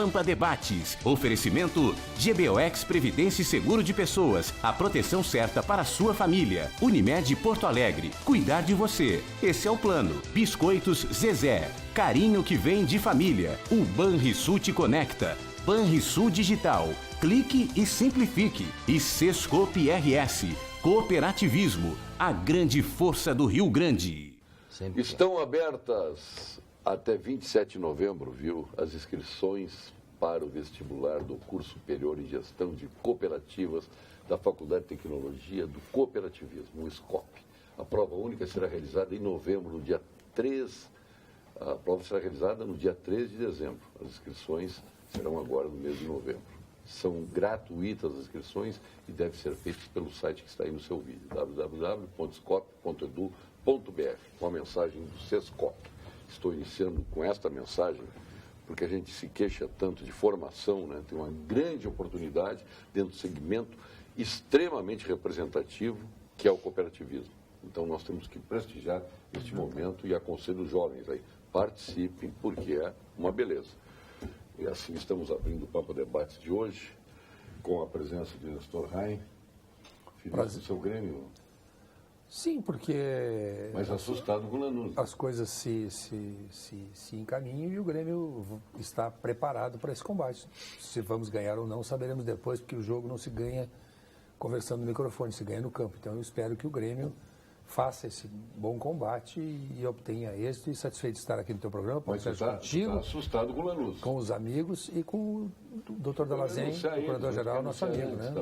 Pampa Debates. Oferecimento GBOX Previdência e Seguro de Pessoas. A proteção certa para a sua família. Unimed Porto Alegre. Cuidar de você. Esse é o plano. Biscoitos Zezé. Carinho que vem de família. O Banrisul te conecta. Banrisul Digital. Clique e simplifique. E Sescope RS. Cooperativismo. A grande força do Rio Grande. Estão abertas até 27 de novembro, viu, as inscrições para o vestibular do curso superior em gestão de cooperativas da Faculdade de Tecnologia do Cooperativismo, o SCOP. A prova única será realizada em novembro, no dia 3. A prova será realizada no dia 3 de dezembro. As inscrições serão agora no mês de novembro. São gratuitas as inscrições e devem ser feitas pelo site que está aí no seu vídeo, www.scop.edu.br, com a mensagem do SESCOP. Estou iniciando com esta mensagem porque a gente se queixa tanto de formação, né? Tem uma grande oportunidade dentro do segmento extremamente representativo que é o cooperativismo. Então nós temos que prestigiar este momento e aconselho os jovens aí, participem porque é uma beleza. E assim estamos abrindo o Pampa Debates de hoje, com a presença do Nestor Rain, filho do seu Grêmio. Sim, porque... Mas assustado com o Lanús. As coisas se encaminham e o Grêmio está preparado para esse combate. Se vamos ganhar ou não, saberemos depois, porque o jogo não se ganha conversando no microfone, se ganha no campo. Então eu espero que o Grêmio faça esse bom combate e obtenha êxito, e satisfeito de estar aqui no teu programa, Mas você está assustado com o Lanús. Com os amigos e com o Dr. Dalazen, o procurador-geral, nosso amigo, né?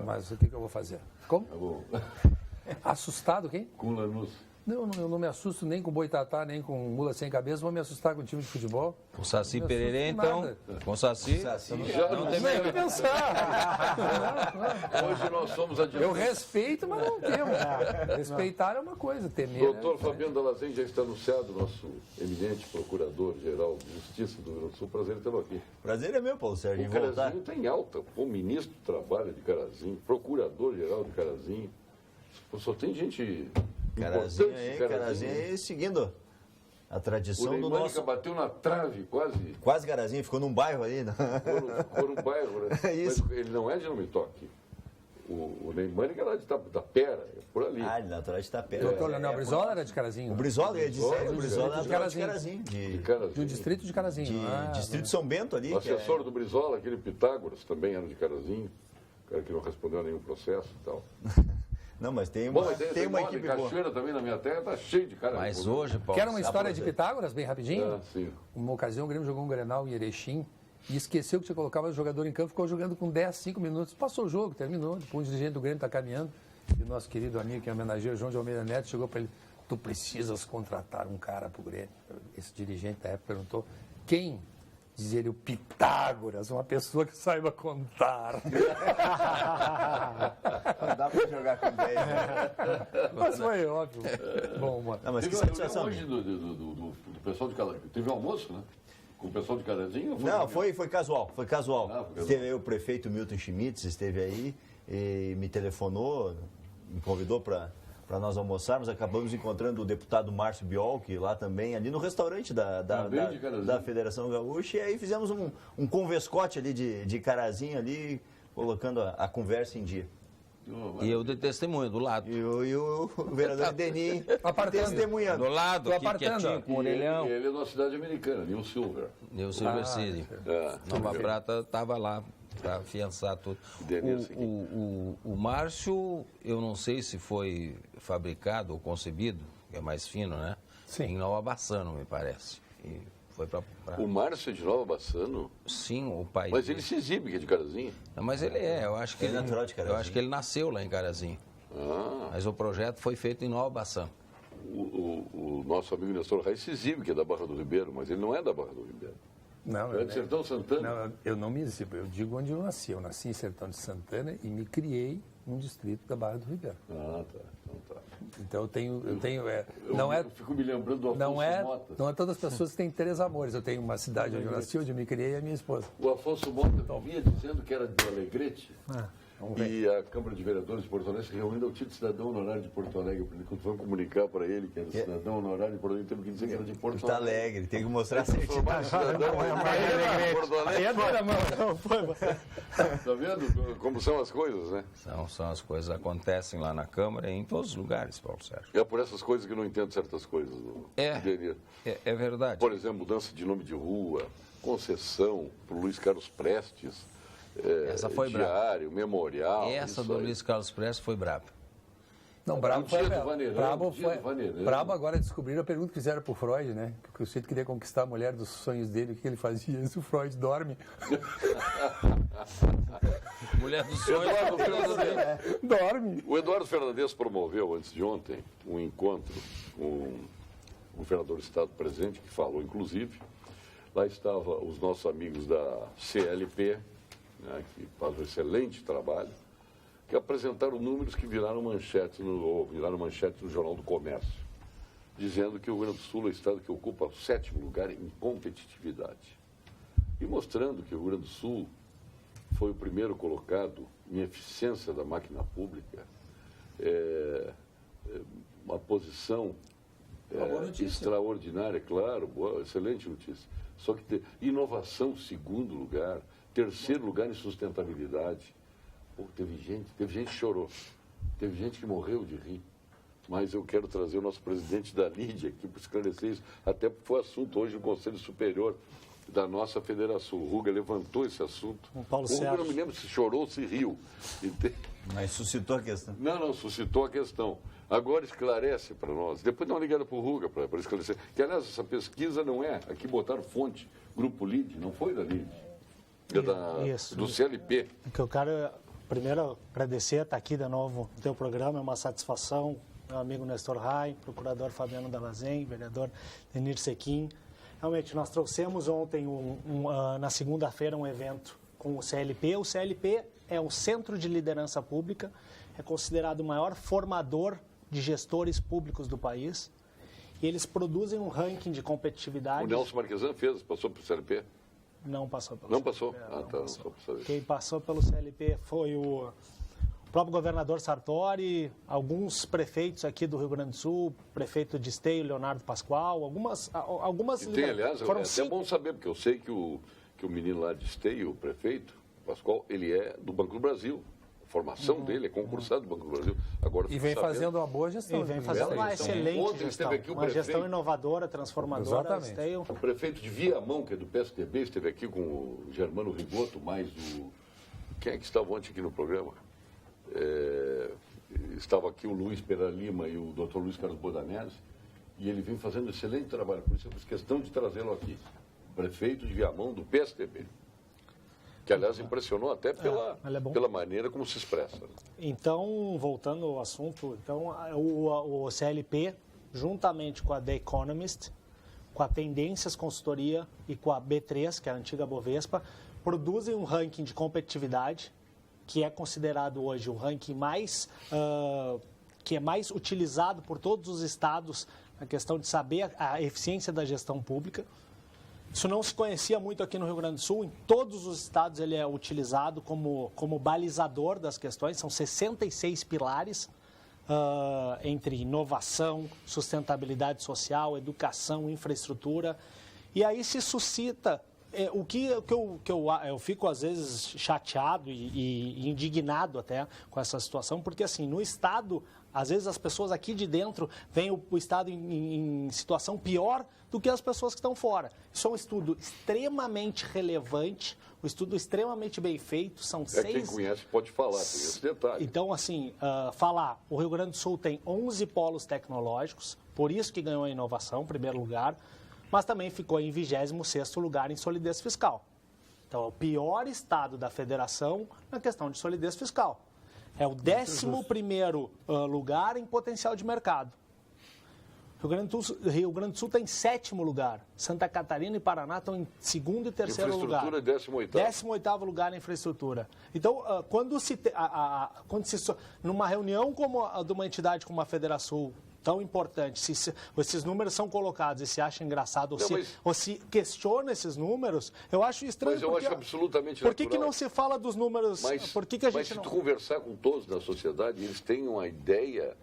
Mas o que eu vou fazer? Como? Tá bom. Assustado quem? Com o Lanús. Não, eu não me assusto nem com Boitatá, nem com mula sem cabeça, vou me assustar com um time de futebol. Com Saci Pererê, então. Com Saci. Já não tem nem que pensar. Hoje nós somos advogados. Eu respeito, mas não temo. Respeitar é uma coisa, temer. Doutor Fabiano Dalazen já está anunciado, nosso eminente procurador-geral de Justiça do Rio Grande do Sul. Prazer em tê-lo aqui. Prazer é meu, Paulo Sérgio. O Carazinho está em alta. O ministro do Trabalho de Carazinho, procurador-geral de Carazinho. Só tem gente... Carazinho aí seguindo a tradição do nosso... O bateu na trave, quase. Quase Carazinho, ficou num bairro ali. Né? Ficou num bairro, né? Isso. Mas ele não é de Nome Toque. O Neymar é lá de Tapera, é por ali. Ele é natural de Tapera. Doutor Leonel Brizola era de Carazinho. O Brizola, ia dizer, o Brizola é natural de Carazinho. Do distrito de Carazinho. Distrito São Bento ali. O assessor do Brizola, aquele Pitágoras, também era de Carazinho. O cara que não respondeu a nenhum processo e tal. Não, mas tem uma equipe boa. Cachoeira também na minha terra está cheio de cara. Mas hoje, Paulo... Quer uma história de Pitágoras, bem rapidinho? Sim. Uma ocasião, o Grêmio jogou um Grenal em Erechim e esqueceu que tinha colocado o jogador em campo, ficou jogando com 10, 5 minutos. Passou o jogo, terminou. Depois o dirigente do Grêmio está caminhando e o nosso querido amigo que homenageia o João de Almeida Neto chegou para ele: tu precisas contratar um cara para o Grêmio. Esse dirigente da época perguntou: quem? Diz ele: o Pitágoras, uma pessoa que saiba contar. Não dá para jogar com 10. Né? Mas foi óbvio. Bom, mano. Não, mas que satisfação. Hoje do pessoal de Carazinho. Teve um almoço, né? Com o pessoal de Carazinho? Não, foi casual. Foi casual. Esteve aí o prefeito Milton Schmitz, esteve aí e me telefonou, me convidou para nós almoçarmos. Acabamos encontrando o deputado Márcio Biolchi lá também, ali no restaurante da Federação Gaúcha, e aí fizemos um converscote ali de Carazinho ali, colocando a conversa em dia. E eu de testemunho, do lado. E o vereador Denis testemunhando. Do lado, quietinho, com o orelhão. Ele é da cidade americana, New Silver. New Silver City. Nova Prata estava lá para afiançar tudo. O Márcio, eu não sei se foi fabricado ou concebido, que é mais fino, né? Sim. Em Nova Bassano, me parece. E foi pra... O Márcio é de Nova Bassano? Sim, o pai. Mas ele se exibe, que é de Carazinho. Não, mas ele eu acho que ele é natural de Carazinho. Eu acho que ele nasceu lá em Carazinho. Mas o projeto foi feito em Nova Bassano. O nosso amigo Nestor Reis se exibe, que é da Barra do Ribeiro, mas ele não é da Barra do Ribeiro. Não, é de Sertão Santana? Não, eu não me exibo, eu digo onde eu nasci. Eu nasci em Sertão de Santana e me criei num distrito da Barra do Ribeiro. Tá. Então eu tenho eu fico me lembrando do Afonso Mota. Não é todas as pessoas que têm 3 amores. Eu tenho uma cidade onde eu nasci, onde eu me criei, e a minha esposa. O Afonso Mota vinha dizendo que era de Alegrete. E a Câmara de Vereadores de Porto Alegre se reunindo ao título de cidadão honorário de Porto Alegre. Quando foi comunicar para ele que era cidadão honorário de Porto Alegre, teve que dizer que era de Porto Alegre. Tem que mostrar certidão. Está vendo como são as coisas, né? São as coisas, acontecem lá na Câmara e em todos os lugares, Paulo Sérgio. É por essas coisas que eu não entendo certas coisas. É verdade. Por exemplo, mudança de nome de rua, concessão para o Luiz Carlos Prestes. Essa foi diário, brava. Memorial. Essa do Luiz Carlos Prestes foi brava. Não, brabo foi brabo agora descobriram a pergunta que fizeram para o Freud, né? Que o sujeito queria conquistar a mulher dos sonhos dele, o que ele fazia? Isso o Freud dorme. Mulher dos sonhos. Dorme. O Eduardo Fernandes promoveu, antes de ontem, um encontro com o governador do Estado presente, que falou, inclusive. Lá estavam os nossos amigos da CLP, né, que faz um excelente trabalho, que apresentaram números que viraram manchete no Jornal do Comércio, dizendo que o Rio Grande do Sul é o estado que ocupa o 7º lugar em competitividade. E mostrando que o Rio Grande do Sul foi o primeiro colocado em eficiência da máquina pública, uma posição extraordinária, claro, boa, excelente notícia. Só que inovação, 2º lugar, 3º lugar em sustentabilidade. Pô, teve gente que chorou, teve gente que morreu de rir. Mas eu quero trazer o nosso presidente da Lídia aqui para esclarecer isso, até porque foi assunto hoje no Conselho Superior da nossa federação. O Ruga levantou esse assunto. O Paulo Ruga, não me lembro se chorou ou se riu. Mas suscitou a questão. Não, suscitou a questão. Agora esclarece para nós. Depois dá uma ligada para o Ruga para esclarecer. Que, aliás, essa pesquisa não é. Aqui botaram fonte, Grupo LID, não foi da LID. É do CLP. O que eu quero, primeiro, agradecer, estar aqui de novo no teu programa, é uma satisfação. Meu amigo Nestor Rai, procurador Fabiano Dalazen, vereador Denir Sequim. Realmente, nós trouxemos ontem, na segunda-feira, um evento com o CLP. O CLP é o Centro de Liderança Pública, é considerado o maior formador de gestores públicos do país. E eles produzem um ranking de competitividade. O Nelson Marquesan passou para o CLP? Não passou pelo CLP. Não passou? Não tá. passou. Só para saber. Quem passou pelo CLP foi o próprio governador Sartori, alguns prefeitos aqui do Rio Grande do Sul, prefeito de Esteio, Leonardo Pascoal, algumas e tem, aliás, é até bom saber, porque eu sei que o menino lá de Esteio, o prefeito, Pascoal, ele é do Banco do Brasil. A formação dele é concursado do Banco do Brasil. Agora, e vem fazendo uma boa gestão. E vem fazendo uma excelente gestão. Uma gestão inovadora, transformadora. O prefeito de Viamão, que é do PSDB, esteve aqui com o Germano Rigoto, mais o... Quem é que estava ontem aqui no programa? Estava aqui o Luiz Pera Lima e o Dr. Luiz Carlos Bodanese, e ele vem fazendo excelente trabalho. Por isso eu fiz questão de trazê-lo aqui. Prefeito de Viamão, do PSDB. Que, aliás, impressionou até pela maneira como se expressa. Então, voltando ao assunto, o CLP, juntamente com a The Economist, com a Tendências Consultoria e com a B3, que é a antiga Bovespa, produzem um ranking de competitividade, que é considerado hoje o ranking que é mais utilizado por todos os estados na questão de saber a eficiência da gestão pública. Isso não se conhecia muito aqui no Rio Grande do Sul. Em todos os estados ele é utilizado como balizador das questões. São 66 pilares entre inovação, sustentabilidade social, educação, infraestrutura. E aí se suscita eu fico às vezes chateado e indignado até com essa situação, porque assim, no estado, às vezes as pessoas aqui de dentro veem o estado em situação pior do que as pessoas que estão fora. Isso é um estudo extremamente relevante, um estudo extremamente bem feito, são 6... Quem conhece pode falar, tem esse detalhe. Então, assim, o Rio Grande do Sul tem 11 polos tecnológicos, por isso que ganhou a inovação, em primeiro lugar, mas também ficou em 26º lugar em solidez fiscal. Então, é o pior estado da federação na questão de solidez fiscal. É o 11º lugar em potencial de mercado. Rio Grande do Sul está em 7º lugar. Santa Catarina e Paraná estão em 2º e 3º lugar. Infraestrutura é 18º. 18º lugar na infraestrutura. Então, quando numa reunião como a de uma entidade como a Federação, tão importante, se esses números são colocados e se acha engraçado ou se questiona esses números, eu acho estranho. Mas eu acho absolutamente natural. Por que não se fala dos números? Mas se tu conversar com todos da sociedade, eles têm uma ideia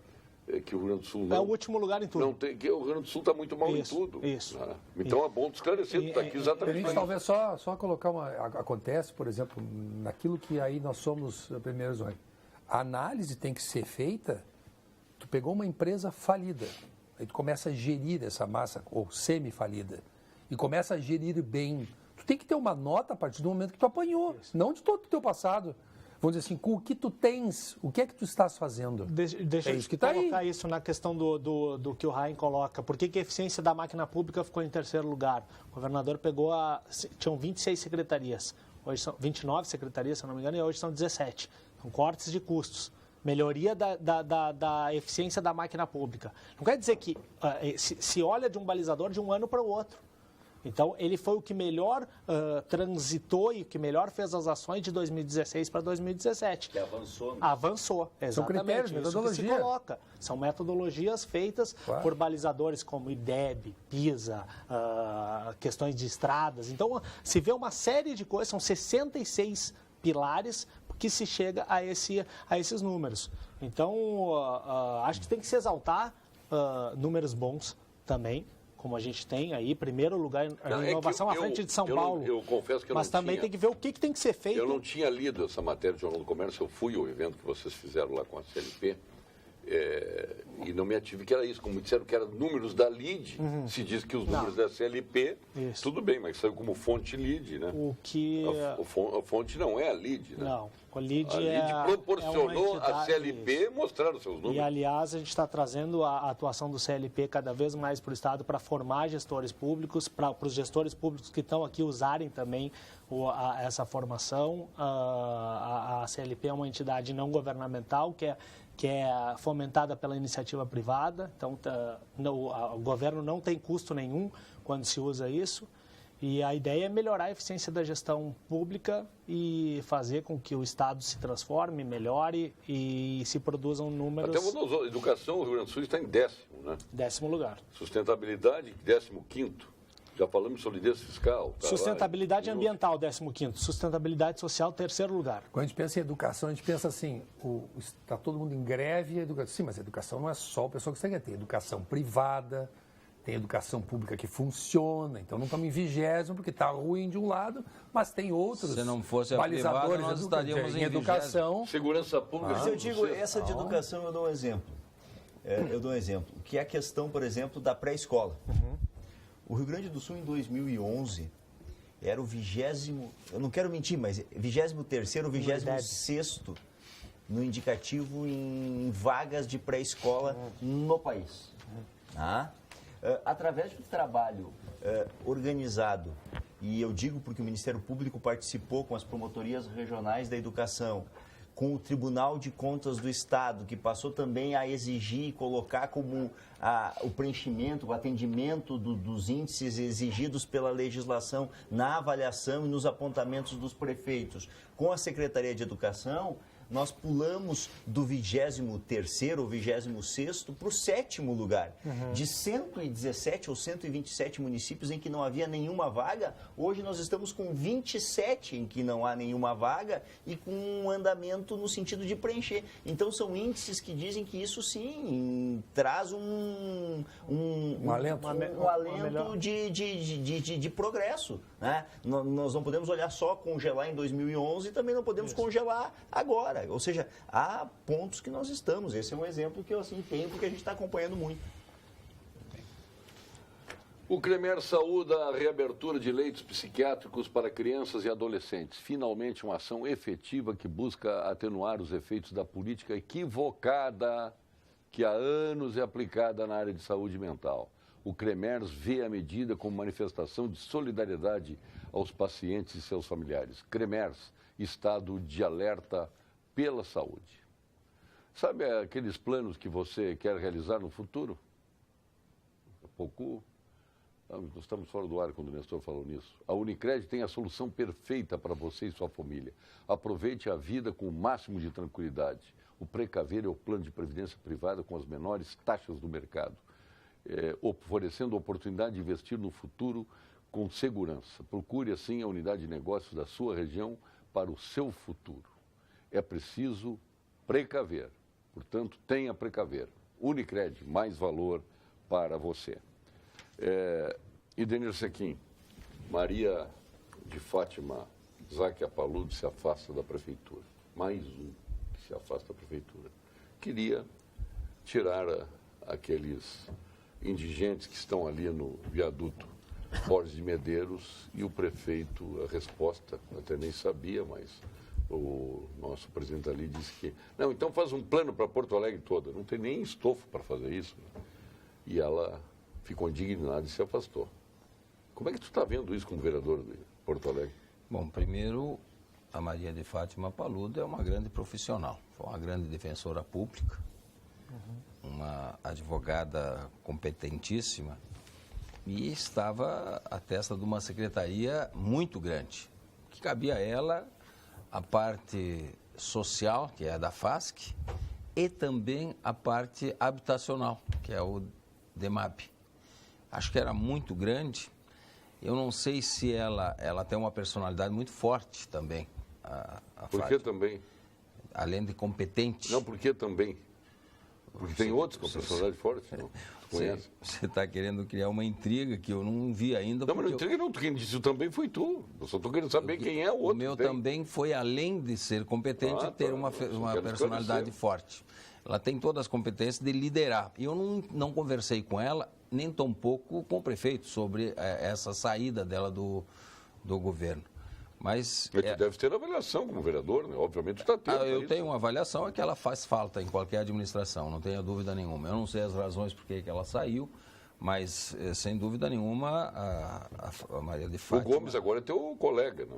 que o Rio Grande do Sul não... É o último lugar em tudo. Não tem, que o Rio Grande do Sul está muito mal em tudo. Isso. Então é bom esclarecer, tu está aqui exatamente. A gente talvez só colocar acontece, por exemplo, naquilo que aí nós somos primeiros. A análise tem que ser feita. Tu pegou uma empresa falida, aí tu começa a gerir essa massa, ou semi-falida, e começa a gerir bem. Tu tem que ter uma nota a partir do momento que tu apanhou, não de todo o teu passado. Vamos dizer assim, com o que tu tens, o que é que tu estás fazendo? Deixa eu colocar isso na questão do que o Raim coloca. Por que a eficiência da máquina pública ficou em 3º lugar? O governador pegou tinham 26 secretarias, hoje são 29 secretarias, se eu não me engano, e hoje são 17. São cortes de custos. Melhoria da eficiência da máquina pública. Não quer dizer que se olha de um balizador de um ano para o outro. Então, ele foi o que melhor transitou e o que melhor fez as ações de 2016 para 2017. Que avançou. Né? Avançou, exatamente. São critérios, metodologia. Que se coloca. São metodologias feitas por balizadores como IDEB, PISA, questões de estradas. Então, se vê uma série de coisas, são 66 pilares que se chega a esses números. Então, acho que tem que se exaltar números bons também, como a gente tem aí, primeiro lugar em inovação à frente de São Paulo. Eu confesso que eu mas não também tinha, tem que ver o que tem que ser feito. Eu não tinha lido essa matéria do Jornal do Comércio, eu fui ao evento que vocês fizeram lá com a CLP, e não me ative que era isso. Como disseram que era números da LID, se diz que os números da CLP, tudo bem, mas saiu como fonte LID, né? O que... A fonte não é a LID, né? Não, a LID proporcionou a CLP mostrar os seus números. E, aliás, a gente está trazendo a atuação do CLP cada vez mais para o Estado para formar gestores públicos, para os gestores públicos que estão aqui usarem também essa formação. A CLP é uma entidade não governamental que é fomentada pela iniciativa privada, então o governo não tem custo nenhum quando se usa isso, e a ideia é melhorar a eficiência da gestão pública e fazer com que o Estado se transforme, melhore e se produzam números... Até a educação, o Rio Grande do Sul está em 10º, né? 10º lugar. Sustentabilidade, 15º. Já falamos de solidez fiscal. Sustentabilidade ambiental, 15º. Sustentabilidade social, 3º lugar. Quando a gente pensa em educação, a gente pensa assim, está todo mundo em greve, sim, mas a educação não é só o pessoal que você quer ter. Educação privada, tem educação pública que funciona, então não estamos em 20º porque está ruim de um lado, mas tem outros. Se não fosse a privada, nós estaríamos em educação. Segurança pública. Mas eu digo, essa de educação eu dou um exemplo. Que é a questão, por exemplo, da pré-escola. O Rio Grande do Sul, em 2011, era o 20º, eu não quero mentir, mas 23º ou 26º no indicativo em vagas de pré-escola no país. Através do trabalho organizado, e eu digo porque o Ministério Público participou com as promotorias regionais da educação, com o Tribunal de Contas do Estado, que passou também a exigir e colocar como o preenchimento, o atendimento dos índices exigidos pela legislação na avaliação e nos apontamentos dos prefeitos. Com a Secretaria de Educação, nós pulamos do 23º ou 26º para o 7º lugar. De 117 ou 127 municípios em que não havia nenhuma vaga, hoje nós estamos com 27 em que não há nenhuma vaga e com um andamento no sentido de preencher. Então, são índices que dizem que isso, sim, traz um alento de progresso. Né? Nós não podemos olhar só congelar em 2011 e também não podemos congelar agora. Ou seja, há pontos que nós estamos. Esse é um exemplo que eu tenho porque a gente está acompanhando muito. O CREMER saúda a reabertura de leitos psiquiátricos para crianças e adolescentes. Finalmente, uma ação efetiva que busca atenuar os efeitos da política equivocada que há anos é aplicada na área de saúde mental. O CREMER vê a medida como manifestação de solidariedade aos pacientes e seus familiares. CREMER, estado de alerta pela saúde. Sabe aqueles planos que você quer realizar no futuro? pouco, nós estamos fora do ar quando o Nestor falou nisso. A Unicred tem a solução perfeita para você e sua família. Aproveite a vida com o máximo de tranquilidade. O Precaver é o plano de previdência privada com as menores taxas do mercado, oferecendo a oportunidade de investir no futuro com segurança. Procure, assim, a unidade de negócios da sua região para o seu futuro. É preciso precaver. Portanto, tenha Precaver. Unicred, mais valor para você. Idenir Sequim, Maria de Fátima Záquia Paludo se afasta da prefeitura. Mais um que se afasta da prefeitura. Queria tirar aqueles indigentes que estão ali no viaduto Borges de Medeiros e o prefeito, a resposta, até nem sabia, mas o nosso presidente ali disse que... Não, então faz um plano para Porto Alegre toda. Não tem nem estofo para fazer isso. Né? E ela ficou indignada e se afastou. Como é que tu está vendo isso como vereador de Porto Alegre? Bom, primeiro, a Maria de Fátima Paludo é uma grande profissional. Foi uma grande defensora pública, uma advogada competentíssima e estava à testa de uma secretaria muito grande, que cabia a ela a parte social, que é a da FASC, e também a parte habitacional, que é o DEMAP. Acho que era muito grande. Eu não sei se ela tem uma personalidade muito forte também. Por que também? Além de competente. Não, por que também? Porque tem outros com personalidade forte, não? Você está querendo criar uma intriga que eu não vi ainda. Não, mas intriga não, quem disse também foi tu. Eu só estou querendo saber quem é o outro. O meu também foi, além de ser competente, ter uma personalidade forte. Ela tem todas as competências de liderar. E eu não conversei com ela, nem tampouco com o prefeito, sobre essa saída dela do governo. Mas tu deve ter avaliação como vereador, né? Obviamente tu está tendo. Eu tenho uma avaliação, é que ela faz falta em qualquer administração, não tenha dúvida nenhuma. Eu não sei as razões por que ela saiu, mas sem dúvida nenhuma a Maria de Fátima... O Gomes agora é teu colega, né?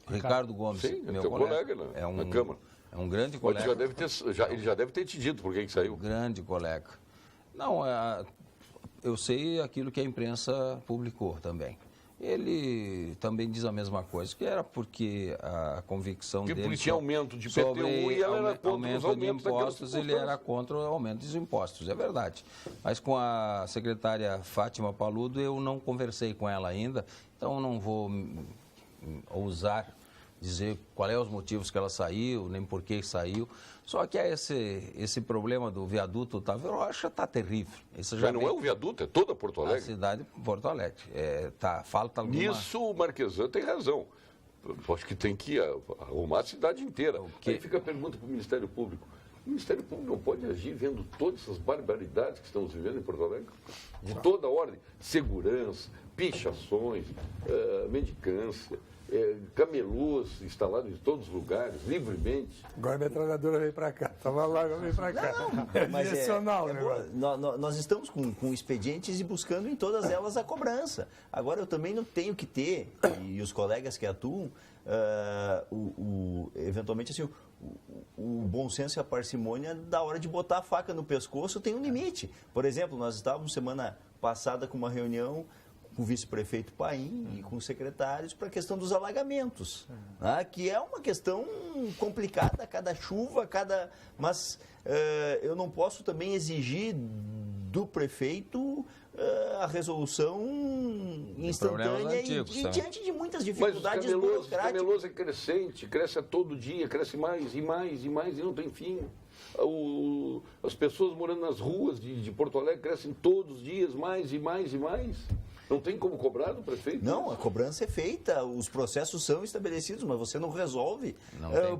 Ricardo Gomes, sim, é meu teu colega, né? Na Câmara. É um grande colega. Ele já deve ter te dito por que saiu. Grande colega. Não, eu sei aquilo que a imprensa publicou também. Ele também diz a mesma coisa, que era porque a convicção dele... Porque tinha aumento de PTU e ela era contra os aumentos de impostos, ele era contra o aumento dos impostos, é verdade. Mas com a secretária Fátima Paludo eu não conversei com ela ainda, então não vou ousar dizer qual é os motivos que ela saiu, nem por que saiu. Só que esse problema do viaduto Otávio Rocha está terrível. Isso já não é o viaduto, é toda Porto Alegre. A cidade de Porto Alegre. Falta alguma... Nisso o Marquesan tem razão. Eu acho que tem que arrumar a cidade inteira. Aí fica a pergunta para o Ministério Público. O Ministério Público não pode agir vendo todas essas barbaridades que estamos vivendo em Porto Alegre? De toda ordem. Segurança, pichações, mendicância, camelôs instalados em todos os lugares, livremente. Agora a metralhadora veio para cá. Estava lá, agora veio para cá. Mas direcional o negócio. Nós estamos com expedientes e buscando em todas elas a cobrança. Agora, eu também não tenho que ter, e os colegas que atuam, eventualmente assim, o bom senso e a parcimônia da hora de botar a faca no pescoço tem um limite. Por exemplo, nós estávamos semana passada com uma reunião com o vice-prefeito Paim e com os secretários para a questão dos alagamentos, né? Que é uma questão complicada, cada chuva, mas eu não posso também exigir do prefeito a resolução instantânea e diante de muitas dificuldades burocráticas. Mas o camelôs é crescente, cresce a todo dia, cresce mais e mais e mais e não tem fim. As pessoas morando nas ruas de Porto Alegre crescem todos os dias mais e mais e mais. Não tem como cobrar do prefeito? Não, a cobrança é feita, os processos são estabelecidos, mas você não resolve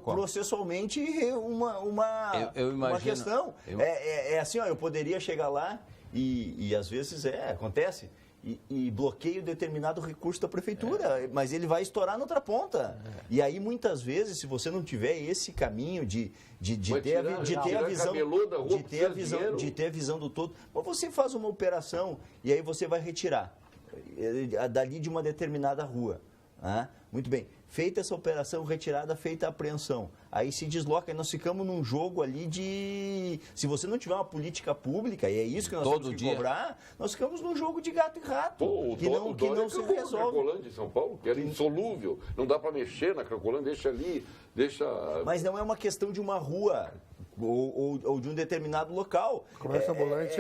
processualmente uma questão. É assim, eu poderia chegar lá e às vezes acontece, e bloqueio determinado recurso da prefeitura, mas ele vai estourar na outra ponta. E aí, muitas vezes, se você não tiver esse caminho de ter a visão do todo, você faz uma operação e aí você vai retirar dali de uma determinada rua. Muito bem. feita essa operação, retirada, feita a apreensão. Aí se desloca e nós ficamos num jogo ali de... Se você não tiver uma política pública, e é isso que nós temos que cobrar, nós ficamos num jogo de gato e rato, que não se resolve. Cracolândia em São Paulo, que era insolúvel, não dá para mexer na Cracolândia, deixa ali, deixa... Mas não é uma questão de uma rua ou de um determinado local. O comércio ambulante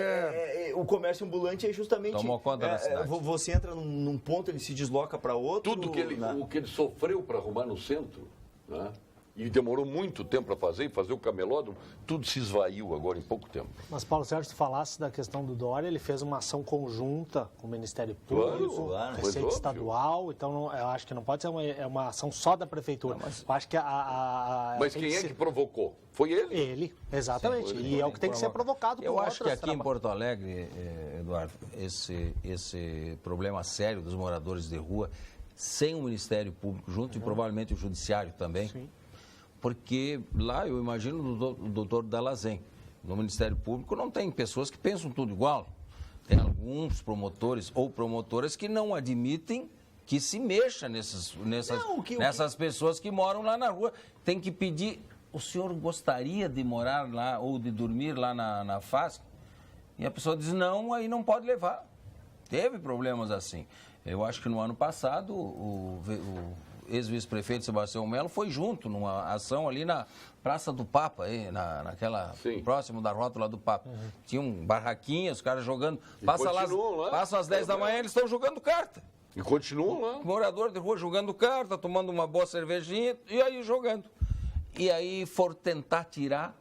o comércio ambulante é justamente... Tomou conta da cidade. Você entra num ponto, ele se desloca para outro... Tudo o que ele sofreu para arrumar no centro, né? E demorou muito tempo para fazer o camelódromo, tudo se esvaiu agora em pouco tempo. Mas, Paulo Sérgio, se tu falasse da questão do Dória, ele fez uma ação conjunta com o Ministério Público, Receita Estadual, então eu acho que não pode ser uma ação só da Prefeitura. Não, eu acho que Mas quem é que provocou? Foi ele? Ele, exatamente. Sim, e é o que tem que ser provocado por outros. Eu acho que aqui em Porto Alegre, Eduardo, esse problema sério dos moradores de rua, sem o Ministério Público junto e provavelmente o Judiciário também, sim. Porque lá eu imagino o doutor Dallazen, no Ministério Público não tem pessoas que pensam tudo igual. Tem alguns promotores ou promotoras que não admitem que se mexa nessas pessoas que moram lá na rua. Tem que pedir, o senhor gostaria de morar lá ou de dormir lá na FASC? E a pessoa diz não, aí não pode levar. Teve problemas assim. Eu acho que no ano passado o ex-vice-prefeito Sebastião Melo foi junto numa ação ali na Praça do Papa, aí, próximo da rótula do Papa. Uhum. Tinham barraquinhas, os caras jogando. Passam às 10 da manhã, eles estão jogando carta. E continuam lá. Morador de rua jogando carta, tomando uma boa cervejinha e aí jogando. E aí for tentar tirar,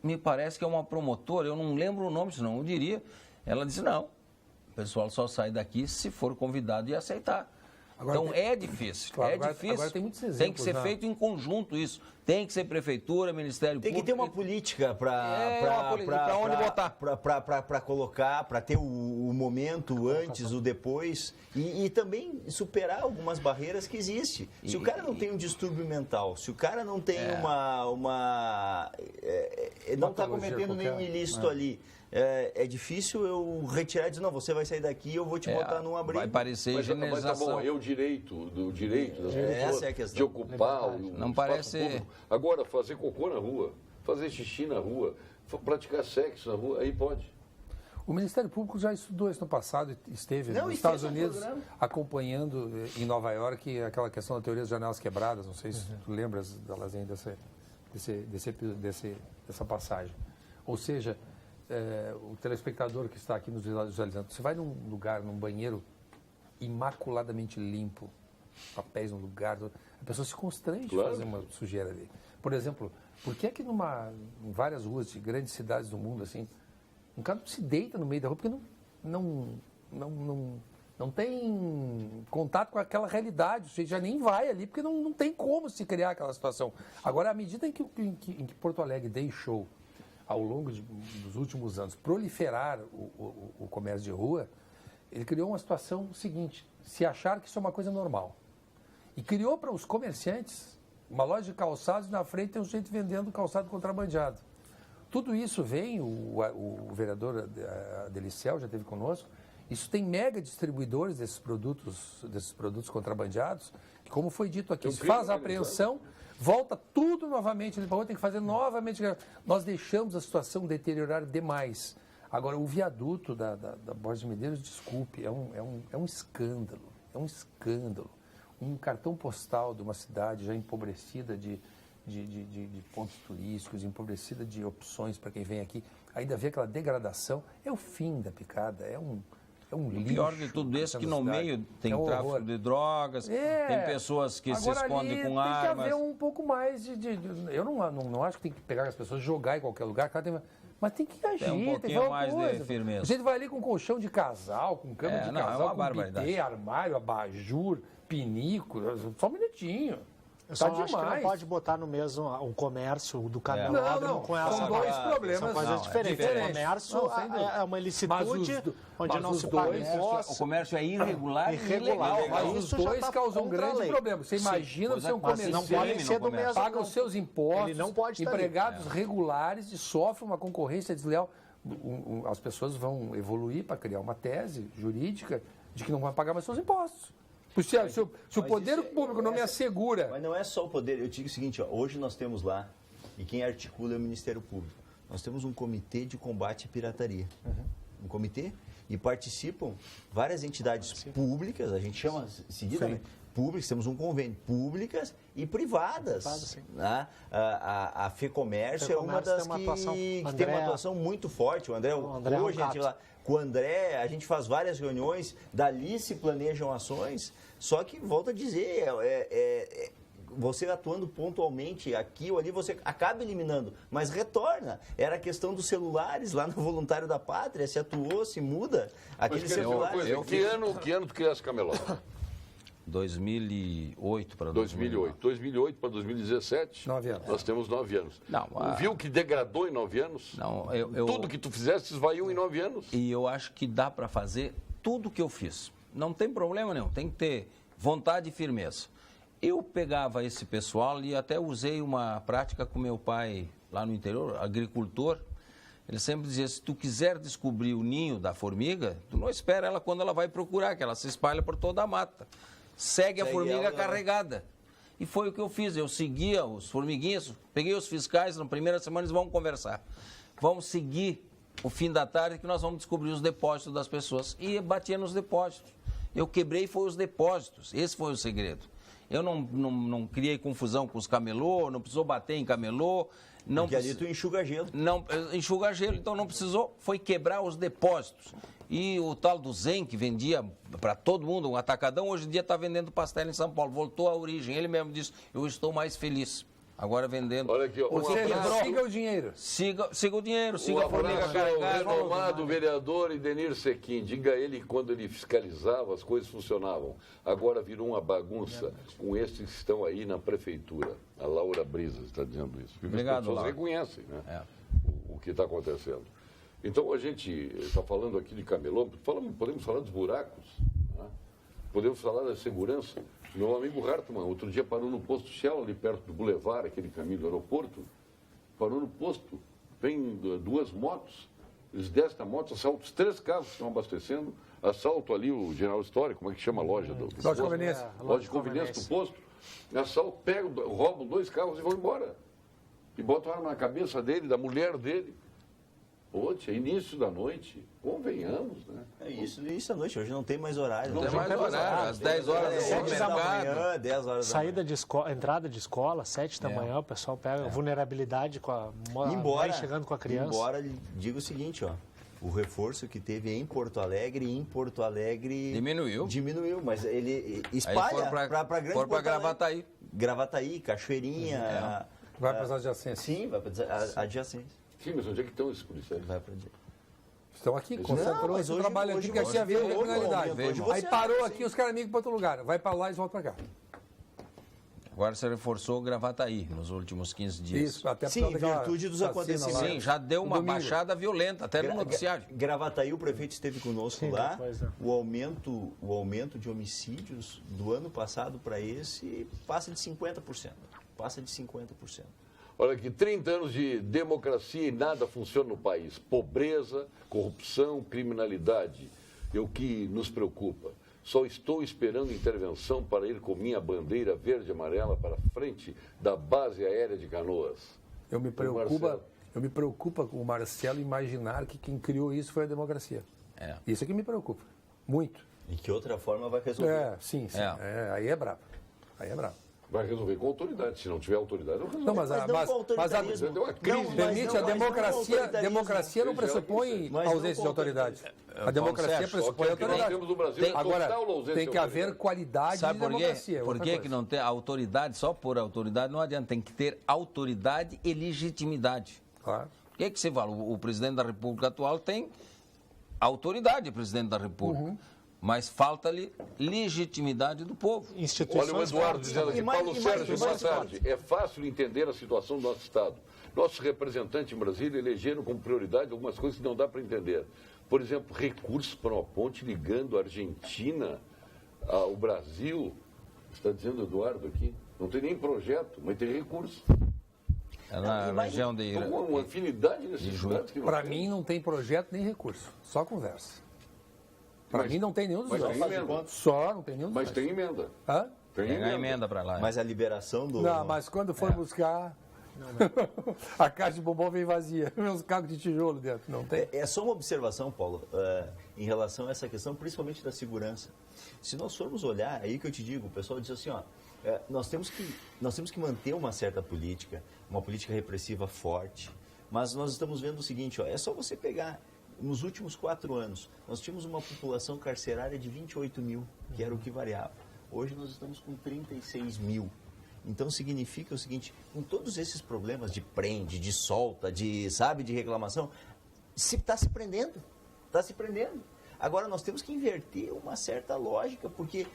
me parece que é uma promotora, eu não lembro o nome, senão eu diria. Ela disse, não, o pessoal só sai daqui se for convidado e aceitar. Agora, então é difícil, claro, difícil. Agora tem muitos exemplos, tem que ser feito em conjunto isso. Tem que ser prefeitura, Ministério Público. Tem que ter uma política para onde botar. Para colocar, para ter o momento antes, o depois e também superar algumas barreiras que existem. Se o cara não tem um distúrbio mental, se o cara não tem não está cometendo nenhum ilícito ali, é difícil eu retirar e dizer, não, você vai sair daqui e eu vou te botar num abrigo. Vai parecer generalização. Mas tá bom, é o direito das pessoas de ocupar não parece público. Agora, fazer cocô na rua, fazer xixi na rua, praticar sexo na rua, aí pode. O Ministério Público já estudou isso no passado, esteve nos Estados Unidos acompanhando em Nova York aquela questão da teoria das janelas quebradas, não sei se tu lembras dessa passagem. Ou seja, o telespectador que está aqui nos visualizando, você vai num lugar, num banheiro imaculadamente limpo, papéis no lugar, a pessoa se constrange de fazer uma sujeira ali. Por exemplo, por que é que em várias ruas de grandes cidades do mundo, assim, um cara se deita no meio da rua porque não tem contato com aquela realidade, você já nem vai ali porque não tem como se criar aquela situação. Agora, à medida em que Porto Alegre deixou, ao longo dos últimos anos, proliferar o comércio de rua, ele criou uma situação seguinte, se achar que isso é uma coisa normal. E criou para os comerciantes uma loja de calçados e na frente tem um gente vendendo calçado contrabandeado. Tudo isso vem, o vereador Adelicel já esteve conosco, isso tem mega distribuidores desses produtos contrabandeados, que, como foi dito aqui, se faz a apreensão, volta tudo novamente, tem que fazer novamente. Nós deixamos a situação deteriorar demais. Agora, o viaduto da Borges de Medeiros, desculpe, é um escândalo. É um escândalo. Um cartão postal de uma cidade já empobrecida de pontos turísticos, empobrecida de opções para quem vem aqui, ainda vê aquela degradação, é o fim da picada, é um lixo. O pior de tudo isso é que no meio tem tráfico de drogas, tem pessoas que se escondem com armas. Tem que haver um pouco mais eu não acho que tem que pegar as pessoas e jogar em qualquer lugar, mas tem que agir, tem um pouquinho mais de firmeza. A gente vai ali com colchão de casal, com cama de casal, com pitê, armário, abajur, pinico, só um minutinho. Eu só acho que não pode botar no mesmo o comércio do camelódromo com essa... São dois problemas. São coisas diferentes. O comércio é uma ilicitude onde não se paga imposto. O comércio é irregular e ilegal. Mas os dois causam um grande problema. Você imagina você um comerciante, não pode ser do mesmo, paga os seus impostos, ele não pode empregados regulares e sofre uma concorrência desleal. As pessoas vão evoluir para criar uma tese jurídica de que não vão pagar mais seus impostos. Se o poder público não me assegura... Mas não é só o poder. Eu digo o seguinte, ó, hoje nós temos lá, e quem articula é o Ministério Público, nós temos um comitê de combate à pirataria. Um comitê, e participam várias entidades públicas, a gente chama seguidamente, públicas, temos um convênio, públicas e privadas. Né? A FEComércio é uma das que tem uma atuação muito forte. O André hoje, com o André, a gente faz várias reuniões, dali se planejam ações, só que, volto a dizer, você atuando pontualmente aqui ou ali, você acaba eliminando, mas retorna. Era a questão dos celulares lá no Voluntário da Pátria, se atuou, se muda. Aqueles celulares... Que ano tu criaste Camelô? 2008 para 2008. 2008 para 2017, 9 anos. Nós temos 9 anos. Não, Viu que degradou em 9 anos? Não, Tudo que tu fizeste esvaiu em 9 anos. E eu acho que dá para fazer tudo que eu fiz. Não tem problema nenhum, tem que ter vontade e firmeza. Eu pegava esse pessoal e até usei uma prática com meu pai lá no interior, agricultor. Ele sempre dizia, se tu quiser descobrir o ninho da formiga, tu não espera ela quando ela vai procurar, que ela se espalha por toda a mata. Segue a formiga carregada. E foi o que eu fiz, eu seguia os formiguinhas, peguei os fiscais, na primeira semana eles vão conversar. Vamos seguir o fim da tarde que nós vamos descobrir os depósitos das pessoas. E batia nos depósitos. Eu quebrei foi os depósitos, esse foi o segredo. Eu não criei confusão com os camelô, não precisou bater em camelô. Porque ali tu enxuga gelo. Não, enxuga gelo, então não precisou, foi quebrar os depósitos. E o tal do Zen, que vendia para todo mundo, um atacadão, hoje em dia está vendendo pastel em São Paulo. Voltou à origem, ele mesmo disse, eu estou mais feliz. Agora vendendo. Olha aqui, Ou seja, siga o dinheiro. Siga o dinheiro, siga a formiga carregada. O renomado vereador Idenir Sequim, diga a ele que quando ele fiscalizava as coisas funcionavam. Agora virou uma bagunça com esses que estão aí na prefeitura. A Laura Brisas está dizendo isso. Porque Obrigado, as pessoas Laura. reconhecem, né, o que está acontecendo. Então a gente está falando aqui de camelô, podemos falar dos buracos, né? Podemos falar da segurança. Meu amigo Hartmann, outro dia parou no posto Shell, ali perto do Boulevard, aquele caminho do aeroporto. Parou no posto, vem 2 motos, eles descem da moto, assaltam os 3 carros que estão abastecendo, assalto ali o General Store, como é que chama a loja? Loja de conveniência. Loja de conveniência do posto. Assalto, pegam, roubam 2 carros e vão embora. E botam a arma na cabeça dele, da mulher dele. Poxa, início da noite, convenhamos, né? É isso da noite, hoje não tem mais horário. Não tem mais horário, às 10 horas do 7 da manhã, 10 horas da manhã. Entrada de escola, 7 da manhã, o pessoal pega vulnerabilidade com a mãe chegando com a criança. Embora, diga o seguinte, ó, o reforço que teve em Porto Alegre diminuiu, mas ele espalha para grande Porto Alegre. Gravataí. Gravataí, Cachoeirinha. Vai para as adjacências. Sim, vai para as adjacências. Sim, mas onde é que estão esses policiais? Vai para Estão aqui, concentrou esse trabalho aqui, que aqui havia criminalidade. Aí parou aqui, os caras amigos para outro lugar. Vai para lá e volta para cá. Agora você reforçou Gravataí nos últimos 15 dias. Isso, até sim, em virtude dos acontecimentos. Sim, já deu uma baixada violenta, até no noticiário. Gravataí, o prefeito esteve conosco lá. O aumento de homicídios do ano passado para esse passa de 50%. Passa de 50%. Olha aqui, 30 anos de democracia e nada funciona no país. Pobreza, corrupção, criminalidade. É o que nos preocupa. Só estou esperando intervenção para ir com minha bandeira verde e amarela para frente da base aérea de Canoas. Eu me preocupa com o Marcelo imaginar que quem criou isso foi a democracia. Isso é que me preocupa. Muito. E que outra forma vai resolver. Sim. Aí é bravo. Vai resolver com autoridade. Se não tiver autoridade, não resolve. Não, mas deu uma crise. Permite, a democracia não pressupõe ausência de autoridade. A democracia pressupõe autoridade. Agora, tem que haver qualidade de democracia. Por que não tem autoridade? Só por autoridade não adianta. Tem que ter autoridade e legitimidade. Claro. O que é que você fala? O presidente da República atual tem autoridade, presidente da República. Mas falta-lhe legitimidade do povo. Olha o Eduardo dizendo aqui, Paulo Sérgio, boa tarde. É fácil entender a situação do nosso Estado. Nossos representantes em Brasília elegeram como prioridade algumas coisas que não dá para entender. Por exemplo, recursos para uma ponte ligando a Argentina ao Brasil. Está dizendo Eduardo aqui. Não tem nem projeto, mas tem recurso. É na região de uma afinidade nesses lugares. Para mim não tem projeto nem recurso, só conversa. Para mim não tem nenhum dos mas dois. tem emenda. Só não tem nenhum dos Mas dois. tem emenda. Hã? Tem a emenda para lá. Mas a liberação do... Não, mas quando for buscar, a caixa de bombom vem vazia. Uns cacos de tijolo dentro, não tem. É só uma observação, Paulo, em relação a essa questão, principalmente da segurança. Se nós formos olhar, aí que eu te digo, o pessoal diz assim, ó, nós temos que manter uma certa política, uma política repressiva forte, mas nós estamos vendo o seguinte, ó, é só você pegar, nos últimos 4 anos, nós tínhamos uma população carcerária de 28 mil, que era o que variava. Hoje nós estamos com 36 mil. Então significa o seguinte, com todos esses problemas de prende, de solta, de reclamação, está se prendendo. Agora nós temos que inverter uma certa lógica, porque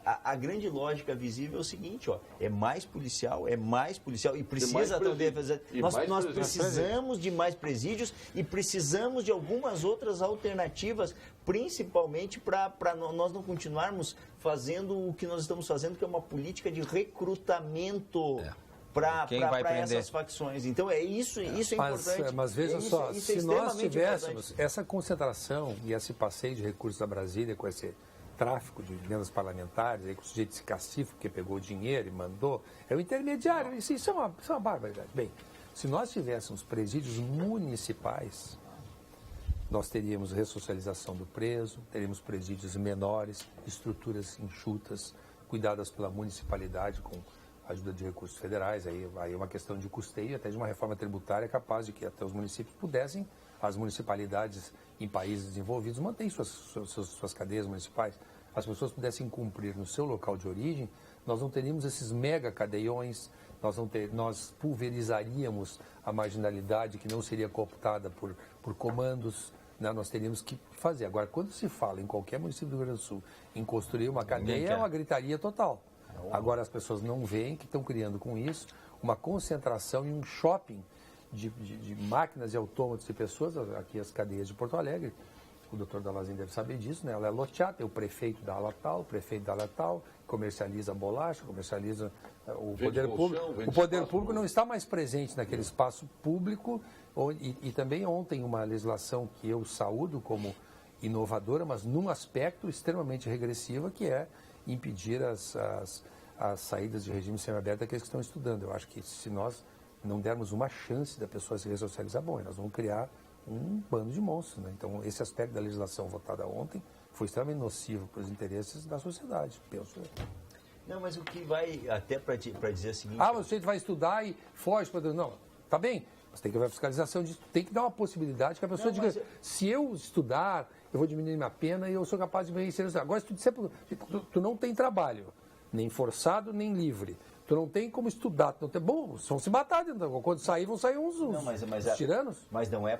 a grande lógica visível é o seguinte, ó, é mais policial e precisa também fazer. Nós precisamos de mais presídios e precisamos de algumas outras alternativas, principalmente para nós não continuarmos fazendo o que nós estamos fazendo, que é uma política de recrutamento. Para essas facções. Então, isso é importante. Mas veja só, se nós tivéssemos essa concentração e esse passeio de recursos da Brasília com esse tráfico de emendas parlamentares, aí, com o sujeito se cacife, porque pegou o dinheiro e mandou, é o intermediário, isso é uma barbaridade. Bem, se nós tivéssemos presídios municipais, nós teríamos ressocialização do preso, teríamos presídios menores, estruturas enxutas, cuidadas pela municipalidade com ajuda de recursos federais, aí é uma questão de custeio, até de uma reforma tributária capaz de que até os municípios pudessem, as municipalidades em países desenvolvidos mantêm suas cadeias municipais, as pessoas pudessem cumprir no seu local de origem, nós não teríamos esses mega cadeiões, nós pulverizaríamos a marginalidade que não seria cooptada por comandos, né? Nós teríamos que fazer. Agora, quando se fala em qualquer município do Rio Grande do Sul em construir uma cadeia, é uma gritaria total. Agora as pessoas não veem que estão criando com isso uma concentração em um shopping de máquinas e autômatos de pessoas, aqui as cadeias de Porto Alegre, o doutor Dalazinho deve saber disso, né? Ela é loteada, tem o prefeito da ala tal, o prefeito da ala tal, comercializa bolacha, comercializa o poder público. O poder público não está mais presente naquele espaço público e também ontem uma legislação que eu saúdo como inovadora, mas num aspecto extremamente regressiva, que é impedir as saídas de regime semiaberto daqueles que estão estudando. Eu acho que se nós não dermos uma chance da pessoa se ressocializar, bom, nós vamos criar um bando de monstros, né? Então, esse aspecto da legislação votada ontem foi extremamente nocivo para os interesses da sociedade, penso eu. Não, mas o que vai, até para dizer o seguinte... mas o sujeito vai estudar e foge para... Não, tá bem, mas tem que haver fiscalização disso, tem que dar uma possibilidade que a pessoa diga, se eu estudar, eu vou diminuir minha pena e eu sou capaz de vencer. Agora, se tu disser, tu não tem trabalho, nem forçado, nem livre. Tu não tem como estudar, tu não tem... Bom, vão se matar, então, quando sair, vão sair uns tiranos. Mas não é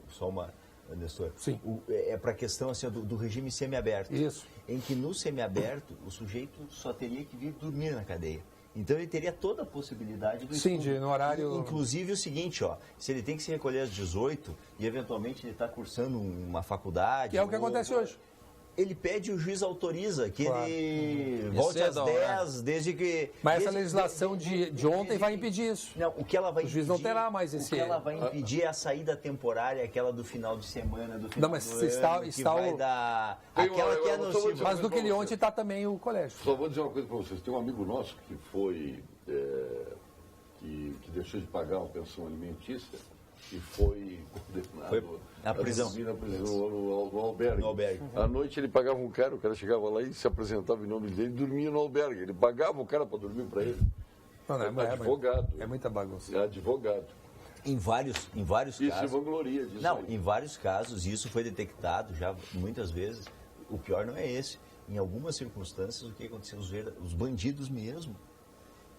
só uma... Nestor, sim. É para a questão assim, do regime semiaberto. Isso. Em que no semiaberto, o sujeito só teria que vir dormir na cadeia. Então ele teria toda a possibilidade do estudo. Sim, no horário... Inclusive o seguinte, ó, se ele tem que se recolher às 18 e eventualmente ele está cursando uma faculdade... Que é o que acontece hoje. Ele pede, o juiz autoriza que ele volte às 10, desde que... Mas essa legislação de ontem vai impedir isso. Não, o que ela vai impedir... O juiz não terá mais esse... O que ela vai impedir é a saída temporária, aquela do final de semana, do final não, mas do está, ano, que vai dar... Aquela que é nociva. Mas do que ele ontem está também o colégio. Só vou dizer uma coisa para vocês. Tem um amigo nosso que foi... que deixou de pagar uma pensão alimentícia e foi condenado na prisão. No albergue. No albergue. À noite ele pagava um cara, o cara chegava lá e se apresentava em nome dele e dormia no albergue. Ele pagava o cara para dormir para ele. Não, é advogado. É muita bagunça. É advogado. Em vários casos. Isso se vangloria disso. Não, aí. Em vários casos, isso foi detectado já muitas vezes. O pior não é esse. Em algumas circunstâncias, o que aconteceu? Os bandidos mesmo,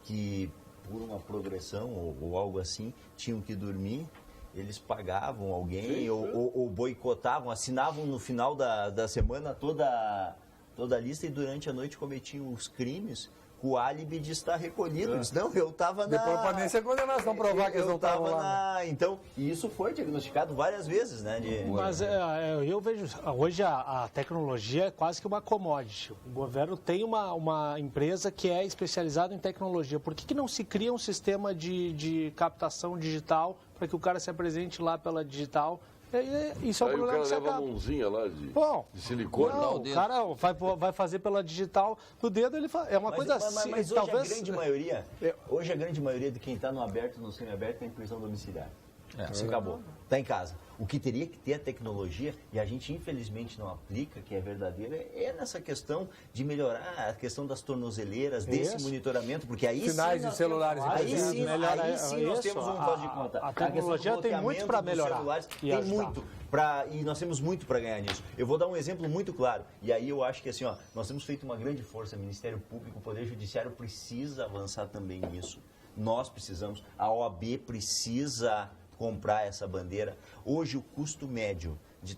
que por uma progressão ou algo assim, tinham que dormir. Eles pagavam alguém ou boicotavam, assinavam no final da semana toda a lista e durante a noite cometiam os crimes com o álibi de estar recolhido. Eles, não, eu estava na... Depois podem ser condenados, não provar que eles não estavam lá. Então, e isso foi diagnosticado várias vezes, né? Mas eu vejo, hoje a tecnologia é quase que uma commodity. O governo tem uma empresa que é especializada em tecnologia. Por que não se cria um sistema de captação digital para que o cara se apresente lá pela digital Isso é um Aí o problema cara que você leva a acaba. mãozinha lá de Bom, silicone. não, o cara vai fazer pela digital do dedo, ele é uma coisa assim. Mas hoje talvez... a grande maioria de quem está no aberto e no semiaberto tem prisão domiciliar. Isso acabou. Está em casa. O que teria que ter a tecnologia, e a gente infelizmente não aplica, que é verdadeira, é nessa questão de melhorar a questão das tornozeleiras, desse monitoramento, porque aí Sinais de celulares. Aí sim nós temos um faz de conta. A tecnologia tem muito para melhorar. Tem muito. E nós temos muito para ganhar nisso. Eu vou dar um exemplo muito claro. E aí eu acho que assim, nós temos feito uma grande força. O Ministério Público, o Poder Judiciário precisa avançar também nisso. Nós precisamos, a OAB precisa comprar essa bandeira. Hoje o custo médio de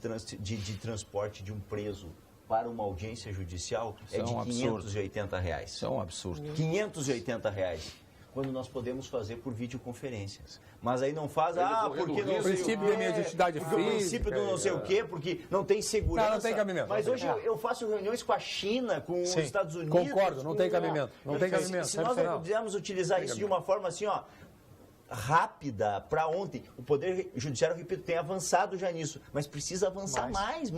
transporte de um preso para uma audiência judicial é de R$580. Isso é um absurdo. R$580. Quando nós podemos fazer por videoconferências. Mas aí não faz, porque não sei o princípio da mediunidade física. O princípio do não sei o quê, porque não tem segurança. Não tem cabimento. Mas hoje eu faço reuniões com a China, com os Estados Unidos. Concordo, não tem cabimento. Não tem cabimento. Se nós pudermos utilizar isso de uma forma assim, rápida para ontem. O Poder Judiciário, repito, tem avançado já nisso, mas precisa avançar mais,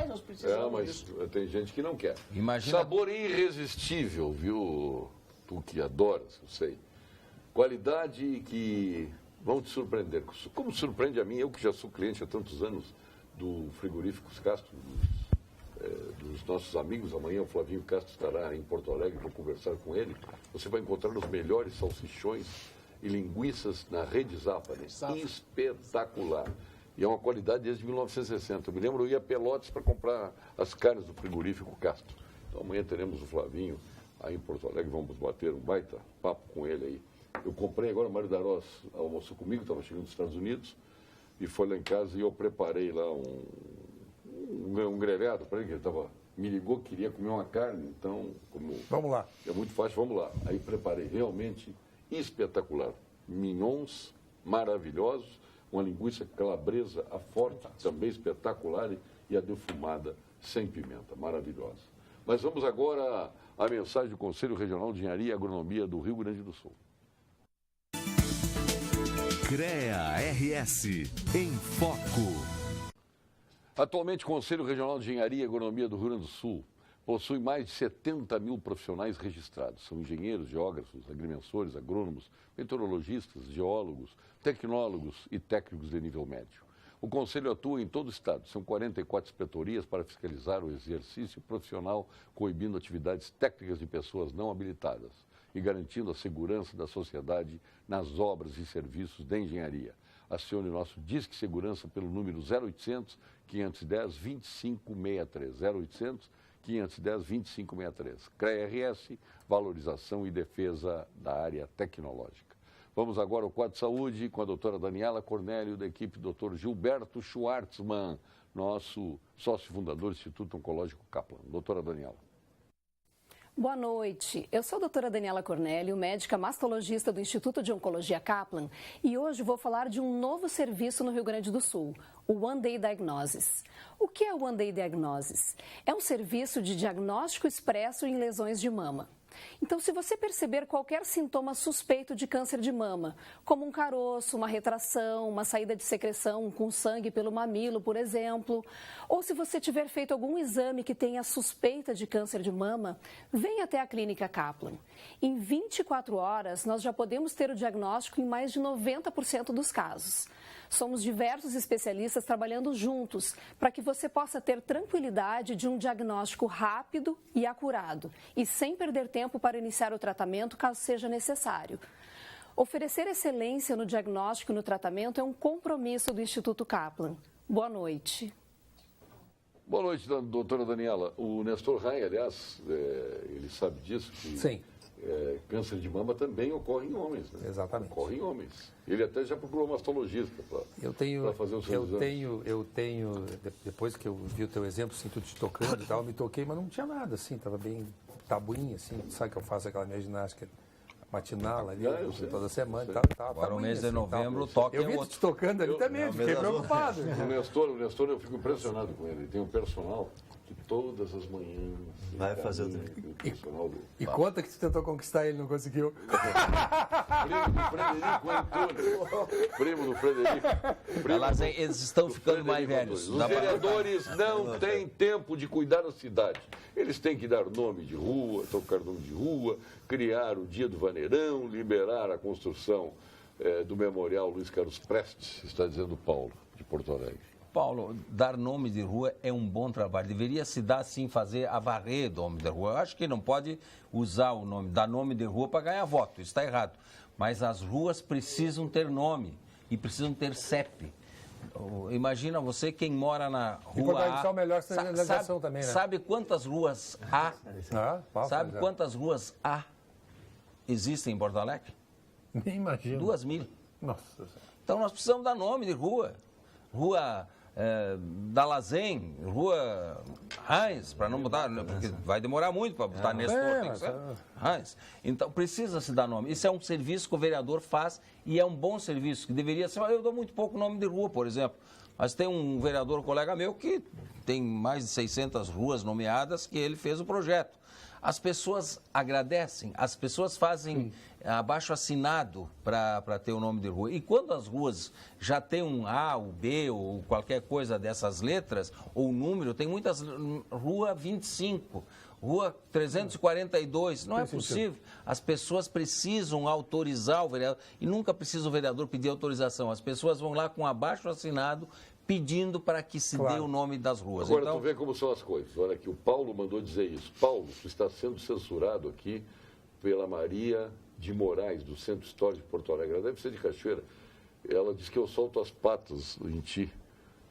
nós precisamos disso. Tem gente que não quer. Imagina... Sabor irresistível, viu? Tu que adoras, eu sei. Qualidade que vão te surpreender. Como surpreende a mim, eu que já sou cliente há tantos anos do Frigoríficos Castro, dos nossos amigos. Amanhã o Flavinho Castro estará em Porto Alegre para conversar com ele. Você vai encontrar os melhores salsichões e linguiças na rede Zafari. Espetacular. E é uma qualidade desde 1960. Eu me lembro, eu ia a Pelotas para comprar as carnes do Frigorífico Castro. Então amanhã teremos o Flavinho aí em Porto Alegre, vamos bater um baita papo com ele aí. Eu comprei agora, o Mário Darós almoçou comigo, estava chegando dos Estados Unidos, e foi lá em casa e eu preparei lá um grelhado para ele, que ele me ligou que queria comer uma carne, então, vamos lá. É muito fácil, vamos lá. Aí preparei realmente espetacular. Mignons maravilhosos, uma linguiça calabresa à forte, também espetacular, e a defumada sem pimenta, maravilhosa. Mas vamos agora à mensagem do Conselho Regional de Engenharia e Agronomia do Rio Grande do Sul. CREA-RS, em Foco. Atualmente, o Conselho Regional de Engenharia e Agronomia do Rio Grande do Sul possui mais de 70 mil profissionais registrados. São engenheiros, geógrafos, agrimensores, agrônomos, meteorologistas, geólogos, tecnólogos e técnicos de nível médio. O Conselho atua em todo o Estado. São 44 inspetorias para fiscalizar o exercício profissional, coibindo atividades técnicas de pessoas não habilitadas e garantindo a segurança da sociedade nas obras e serviços de engenharia. Acione o nosso Disque Segurança pelo número 0800 510 2563. 0800 510 2563. CREA-RS, valorização e defesa da área tecnológica. Vamos agora ao quadro de saúde com a doutora Daniela Cornélio, da equipe do Dr. Gilberto Schwartzman, nosso sócio fundador do Instituto Oncológico Kaplan. Doutora Daniela. Boa noite. Eu sou a doutora Daniela Cornélio, médica mastologista do Instituto de Oncologia Kaplan, e hoje vou falar de um novo serviço no Rio Grande do Sul, o One Day Diagnosis. O que é o One Day Diagnosis? É um serviço de diagnóstico expresso em lesões de mama. Então, se você perceber qualquer sintoma suspeito de câncer de mama, como um caroço, uma retração, uma saída de secreção com sangue pelo mamilo, por exemplo, ou se você tiver feito algum exame que tenha suspeita de câncer de mama, venha até a Clínica Kaplan. Em 24 horas, nós já podemos ter o diagnóstico em mais de 90% dos casos. Somos diversos especialistas trabalhando juntos para que você possa ter tranquilidade de um diagnóstico rápido e acurado e sem perder tempo para iniciar o tratamento caso seja necessário. Oferecer excelência no diagnóstico e no tratamento é um compromisso do Instituto Kaplan. Boa noite. Boa noite, doutora Daniela. O Nestor Rai, aliás, ele sabe disso, que sim. Câncer de mama também ocorre em homens, né? Exatamente. Ocorre em homens. Ele até já procurou um mastologista para fazer os seus exames. Eu tenho, depois que eu vi o teu exemplo, assim, tudo te tocando e tal, eu me toquei, mas não tinha nada, assim, estava bem tabuinho, assim, sabe que eu faço aquela minha ginástica matinal ali, toda semana e tal. Agora o mês de assim, novembro toca eu vi te tocando ali também, fiquei preocupado. O Nestor, eu fico impressionado com ele. Ele tem um personal que todas as manhãs... Vai fazer o E conta que tu tentou conquistar ele, não conseguiu. Primo do Frederico. Eles estão ficando mais velhos. Os vereadores não têm tempo de cuidar da cidade. Eles têm que dar nome de rua, tocar nome de rua, criar o Dia do Vaneirão, liberar a construção do Memorial Luiz Carlos Prestes, está dizendo Paulo, de Porto Alegre. Paulo, dar nome de rua é um bom trabalho. Deveria se dar, sim, fazer a varrer do nome de rua. Eu acho que não pode usar o nome, dar nome de rua para ganhar voto. Isso está errado. Mas as ruas precisam ter nome e precisam ter CEP. Imagina você quem mora na rua A. A melhor sinalização também, né? Sabe quantas ruas A? Sabe quantas ruas A existem em Porto Alegre? Nem imagino. 2.000. Nossa. Então nós precisamos dar nome de rua. Rua Dalazen, Rua Heinz, para não botar, porque vai demorar muito para botar Nestor, tem que ser Heinz. Então precisa se dar nome. Isso é um serviço que o vereador faz e é um bom serviço, que deveria ser. Eu dou muito pouco nome de rua, por exemplo. Mas tem um vereador, um colega meu, que tem mais de 600 ruas nomeadas, que ele fez o projeto. As pessoas agradecem, as pessoas fazem abaixo-assinado para ter o nome de rua. E quando as ruas já têm um A, o B, ou qualquer coisa dessas letras, ou número, tem muitas, Rua 25, Rua 342, não é possível. As pessoas precisam autorizar o vereador, e nunca precisa o vereador pedir autorização. As pessoas vão lá com abaixo-assinado, pedindo para que se dê o nome das ruas. Agora, tu vê como são as coisas. Olha aqui, o Paulo mandou dizer isso. Paulo, tu está sendo censurado aqui pela Maria de Moraes, do Centro Histórico de Porto Alegre. Ela deve ser de Cachoeira. Ela diz que eu solto as patas em ti.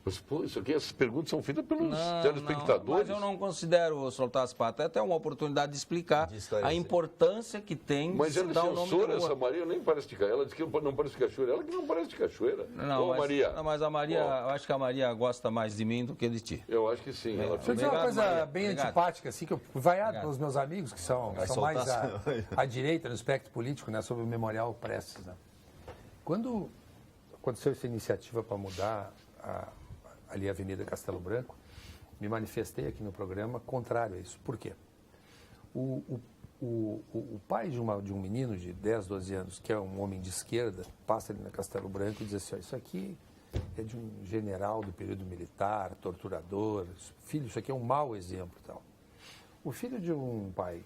Mas, pô, isso aqui, essas perguntas são feitas pelos telespectadores. Mas eu não considero soltar as patas. É até uma oportunidade de explicar a importância que tem de se dar o nome da rua. Mas ela censura essa Maria, nem parece de Cachoeira. Ela diz que não parece de Cachoeira. Ela que não parece de Cachoeira. Mas a Maria, eu acho que a Maria gosta mais de mim do que de ti. Eu acho que sim. Deixa eu dizer uma coisa bem antipática, assim, que eu vaiado pelos meus amigos, que são mais à direita no espectro político, né, sobre o Memorial Prestes. Né? Quando aconteceu essa iniciativa para mudar ali a Avenida Castelo Branco, me manifestei aqui no programa contrário a isso. Por quê? O pai de um menino de 10, 12 anos, que é um homem de esquerda, passa ali na Castelo Branco e diz assim, isso aqui é de um general do período militar, torturador, filho, isso aqui é um mau exemplo e tal. O filho de um pai,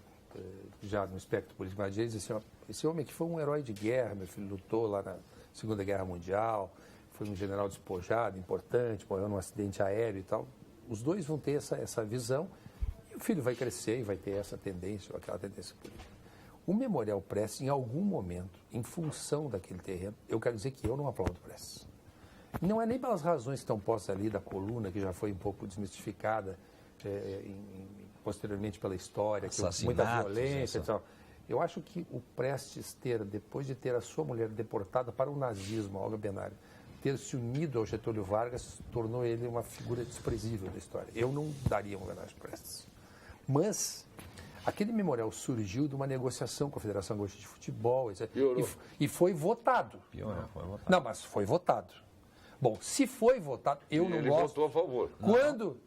já no espectro político mais direito, diz assim, ó, esse homem aqui foi um herói de guerra, meu filho lutou lá na Segunda Guerra Mundial, foi um general despojado, importante, morreu num acidente aéreo e tal. Os dois vão ter essa visão e o filho vai crescer e vai ter essa tendência, ou aquela tendência política. O Memorial Prestes, em algum momento, em função daquele terreno, eu quero dizer que eu não aplaudo Prestes. Não é nem pelas razões que estão postas ali da coluna, que já foi um pouco desmistificada posteriormente pela história, que muita violência e tal. Eu acho que o Prestes depois de ter a sua mulher deportada para o nazismo, Olga Benário, ter se unido ao Getúlio Vargas, tornou ele uma figura desprezível da história. Eu não daria uma homenagem para Prestes. Mas aquele memorial surgiu de uma negociação com a Federação Gaúcha de Futebol, etc. E foi votado. Foi votado. Não, mas foi votado. Bom, se foi votado, eu não gosto. Ele votou a favor. Quando?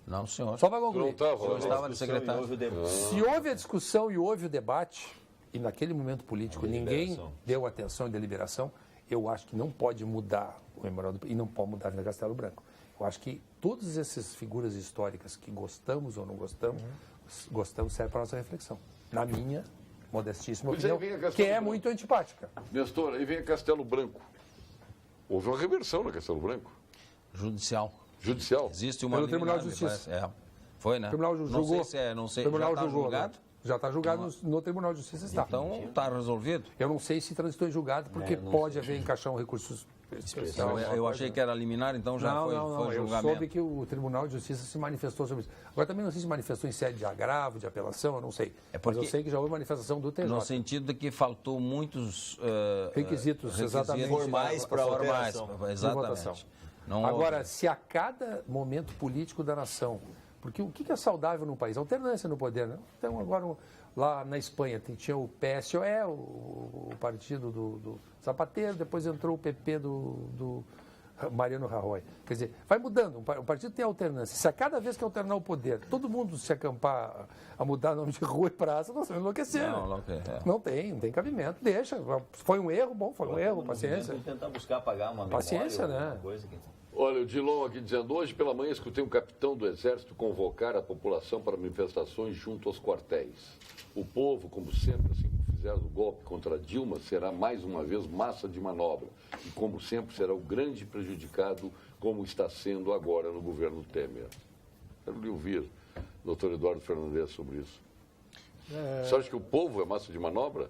Não, senhor. Só para concluir. O senhor estava de secretário. Se houve a discussão e houve o debate, e naquele momento político ninguém deu atenção e deliberação, eu acho que não pode mudar o memorial e não pode mudar a Castelo Branco. Eu acho que todas essas figuras históricas que gostamos ou não gostamos servem para a nossa reflexão. Na minha modestíssima opinião, que é muito antipática. Nestor, aí vem a Castelo Branco. Houve uma reversão na Castelo Branco. Judicial. Existe uma pelo Tribunal de Justiça. Foi, né? O Tribunal julgou. Não sei, Tribunal já está julgado? Já está julgado no Tribunal de Justiça. Está. Então está resolvido? Eu não sei se transitou em julgado, porque pode haver encaixar um recurso especial. Eu achei que era liminar, então já foi julgamento. Eu soube que o Tribunal de Justiça se manifestou sobre isso. Agora também não sei se manifestou em sede de agravo, de apelação, eu não sei. Mas eu sei que já houve manifestação do TJ. No sentido de que faltou muitos requisitos exatamente formais para alteração. Exatamente. Agora, se a cada momento político da nação, porque o que é saudável num país? Alternância no poder, né? Então, agora, lá na Espanha, tinha o PSOE, o partido do Zapatero, depois entrou o PP do Mariano Rajoy. Quer dizer, vai mudando. O partido tem alternância. Se a cada vez que alternar o poder, todo mundo se acampar a mudar nome de rua e praça, nós vamos enlouquecer. Não tem cabimento. Deixa. Foi um erro, foi um erro, paciência. Tentar buscar apagar uma paciência, memória, né? Coisa que... Olha, o Dilon aqui dizendo, hoje pela manhã escutei um capitão do Exército convocar a população para manifestações junto aos quartéis. O povo, como sempre, assim como fizeram o golpe contra Dilma, será mais uma vez massa de manobra. E como sempre, será o grande prejudicado, como está sendo agora no governo Temer. Quero lhe ouvir, doutor Eduardo Fernandes, sobre isso. Você acha que o povo é massa de manobra?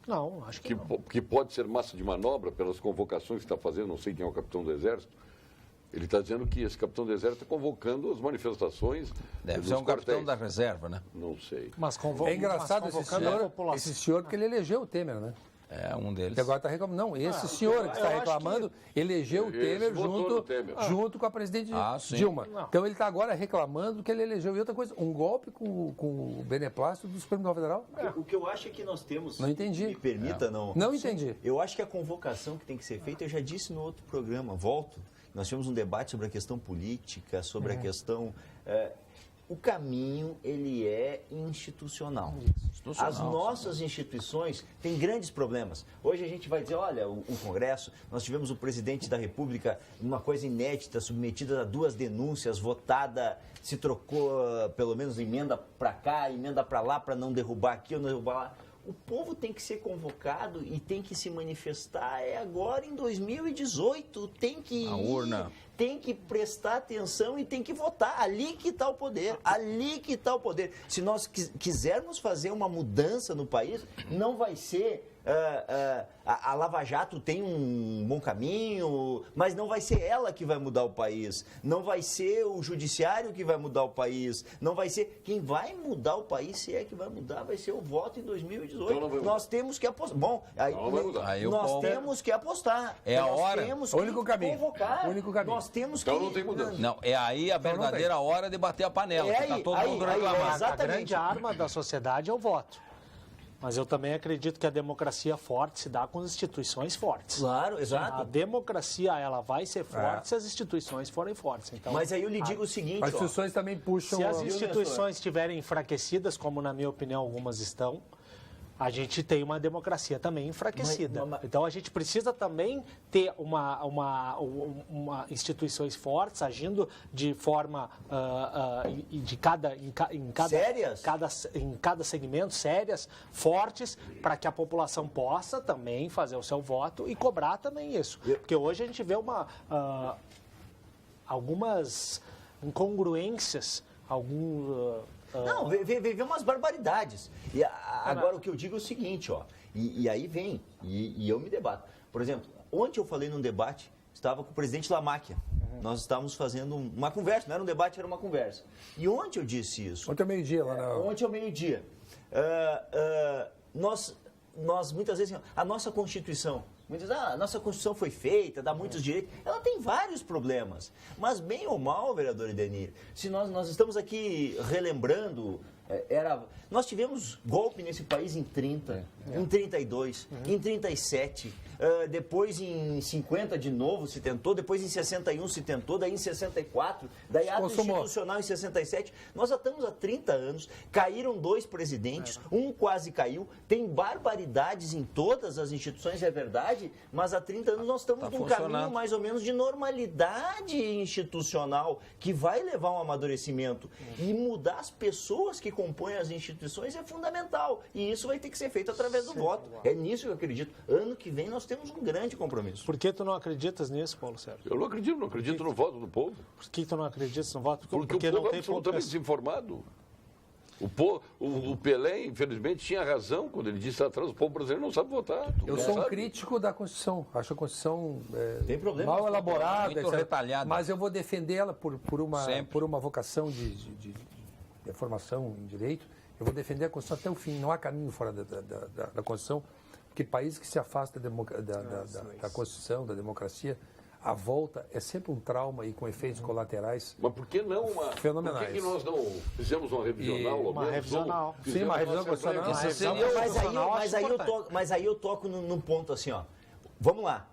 Não, acho que não. Que pode ser massa de manobra pelas convocações que está fazendo, não sei quem é o capitão do Exército. Ele está dizendo que esse capitão do Exército está convocando as manifestações. Deve ser um capitão da reserva, né? Não sei. Mas é engraçado esse senhor, porque ele elegeu o Temer, né? É, um deles. E agora está reclamando. Não, esse senhor que está reclamando, elegeu o Temer junto com a presidente Dilma. Não. Então ele está agora reclamando que ele elegeu. E outra coisa, um golpe com o beneplácito do Supremo Tribunal Federal. O que eu acho é que nós temos... Não entendi. Me permita, não... Não entendi. Eu acho que a convocação que tem que ser feita, eu já disse no outro programa, volto. Nós tivemos um debate sobre a questão política, sobre a questão... O caminho, ele é institucional. As nossas instituições têm grandes problemas. Hoje a gente vai dizer, olha, o Congresso, nós tivemos o presidente da República, uma coisa inédita, submetida a 2 denúncias, votada, se trocou pelo menos emenda para cá, emenda para lá, para não derrubar aqui ou não derrubar lá. O povo tem que ser convocado e tem que se manifestar agora em 2018, tem que ir, a urna. Tem que prestar atenção e tem que votar. Ali que está o poder, ali que está o poder. Se nós quisermos fazer uma mudança no país, não vai ser... a Lava Jato tem um bom caminho, mas não vai ser ela que vai mudar o país. Não vai ser o judiciário que vai mudar o país. Não vai ser... Quem vai mudar o país, se é que vai mudar, vai ser o voto em 2018. Então nós temos que apostar. Bom, nós temos que apostar. É a nós hora. Temos o único que caminho. Convocar. O único caminho. Nós temos então que... não tem mudança. Não, é aí a verdadeira hora de bater a panela. Está todo mundo reclamando. A grande arma da sociedade é o voto. Mas eu também acredito que a democracia forte se dá com as instituições fortes. Claro, exato. A democracia, ela vai ser forte se as instituições forem fortes. Então, mas aí eu lhe digo o seguinte... As instituições também puxam... Se as instituições estiverem enfraquecidas, como na minha opinião algumas estão, a gente tem uma democracia também enfraquecida. Então a gente precisa também ter uma instituições fortes agindo de forma sérias? em cada segmento, sérias, fortes, para que a população possa também fazer o seu voto e cobrar também isso. Porque hoje a gente vê algumas incongruências, Não, vê umas barbaridades. E agora o que eu digo é o seguinte, ó, e aí vem, e eu me debato. Por exemplo, ontem eu falei num debate, estava com o presidente Lamáquia. Nós estávamos fazendo uma conversa, não era um debate, era uma conversa. E ontem eu disse isso. Ontem ao meio-dia lá na... Ontem ao meio-dia. Nós muitas vezes, a nossa Constituição, muitas vezes, a nossa Constituição foi feita, dá muitos direitos, ela tem vários problemas. Mas bem ou mal, vereador Idenir, se nós estamos aqui relembrando, nós tivemos golpe nesse país em 30, em 32, em 37, depois em 50 de novo se tentou, depois em 61 se tentou, daí em 64, daí ato institucional em 67. Nós já estamos há 30 anos, caíram 2 presidentes, um quase caiu, tem barbaridades em todas as instituições, é verdade, mas há 30 anos nós estamos num caminho mais ou menos de normalidade institucional, que vai levar a um amadurecimento. E mudar as pessoas que compõem as instituições é fundamental. E isso vai ter que ser feito através do voto. É nisso que eu acredito. Ano que vem nós temos um grande compromisso. Por que tu não acreditas nisso, Paulo Sérgio? Eu não acredito no voto do povo. Por que tu não acreditas no voto? Porque o povo é absolutamente desinformado. O Pelé, infelizmente, tinha razão quando ele disse lá atrás, o povo brasileiro não sabe votar. Eu sou um crítico da Constituição. Acho a Constituição mal elaborada, muito retalhada. Mas eu vou defender ela por uma vocação de formação em direito. Eu vou defender a Constituição até o fim. Não há caminho fora da Constituição, porque países que se afastam da Constituição, da democracia, a volta é sempre um trauma e com efeitos colaterais. Mas por que não fenomenais? Por que nós não fizemos uma revisional? Uma revisional. Sim, uma revisão constitucional. Mas aí eu toco num ponto assim, ó. Vamos lá.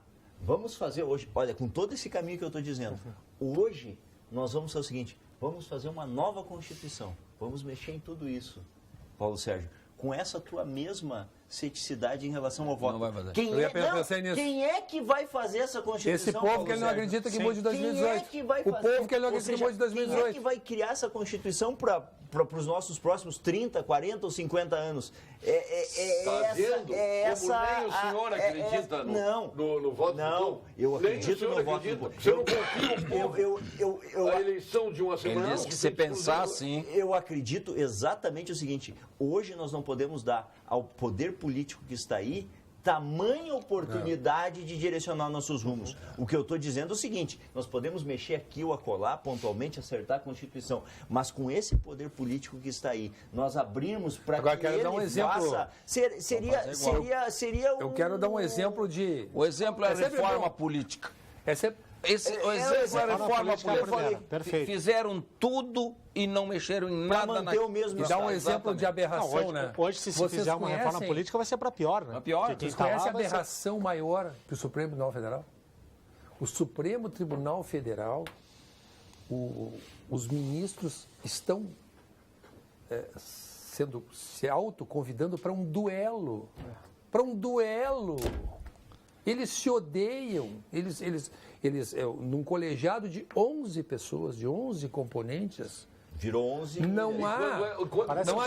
Vamos fazer hoje, olha, com todo esse caminho que eu estou dizendo, hoje nós vamos fazer o seguinte, vamos fazer uma nova Constituição, vamos mexer em tudo isso, Paulo Sérgio, com essa tua mesma ceticidade em relação ao voto. Não vai fazer. Quem é que vai fazer essa Constituição? Esse povo que ele não acredita que mude 2018. Quem é que vai fazer? O povo que ele não acredita que mude 2018. Quem é que vai criar essa Constituição para os nossos próximos 30, 40 ou 50 anos? Está vendo? Como nem o senhor acredita no voto do povo? Eu acredito no voto do povo. Você não confia no povo? A eleição de uma semana... Ele disse que se pensar assim... Eu acredito exatamente o seguinte, hoje nós não podemos dar ao poder político que está aí tamanha oportunidade de direcionar nossos rumos. O que eu estou dizendo é o seguinte, nós podemos mexer aqui ou acolá, pontualmente acertar a Constituição, mas com esse poder político que está aí, nós abrimos para que ele faça... Seria um... Eu quero dar um exemplo de... O exemplo é a reforma política. O exemplo é a reforma política. Perfeito. Fizeram tudo e não mexeram em nada. Para manter o mesmo E dá um exemplo de aberração, hoje, se fizer uma reforma política, vai ser para pior, né? Vocês conhecem a aberração maior que o Supremo Tribunal Federal? O Supremo Tribunal Federal, os ministros estão se autoconvidando para um duelo. Para um duelo. Eles se odeiam. Eles num colegiado de 11 pessoas, de 11 componentes... Virou 11. Não há... Parece não há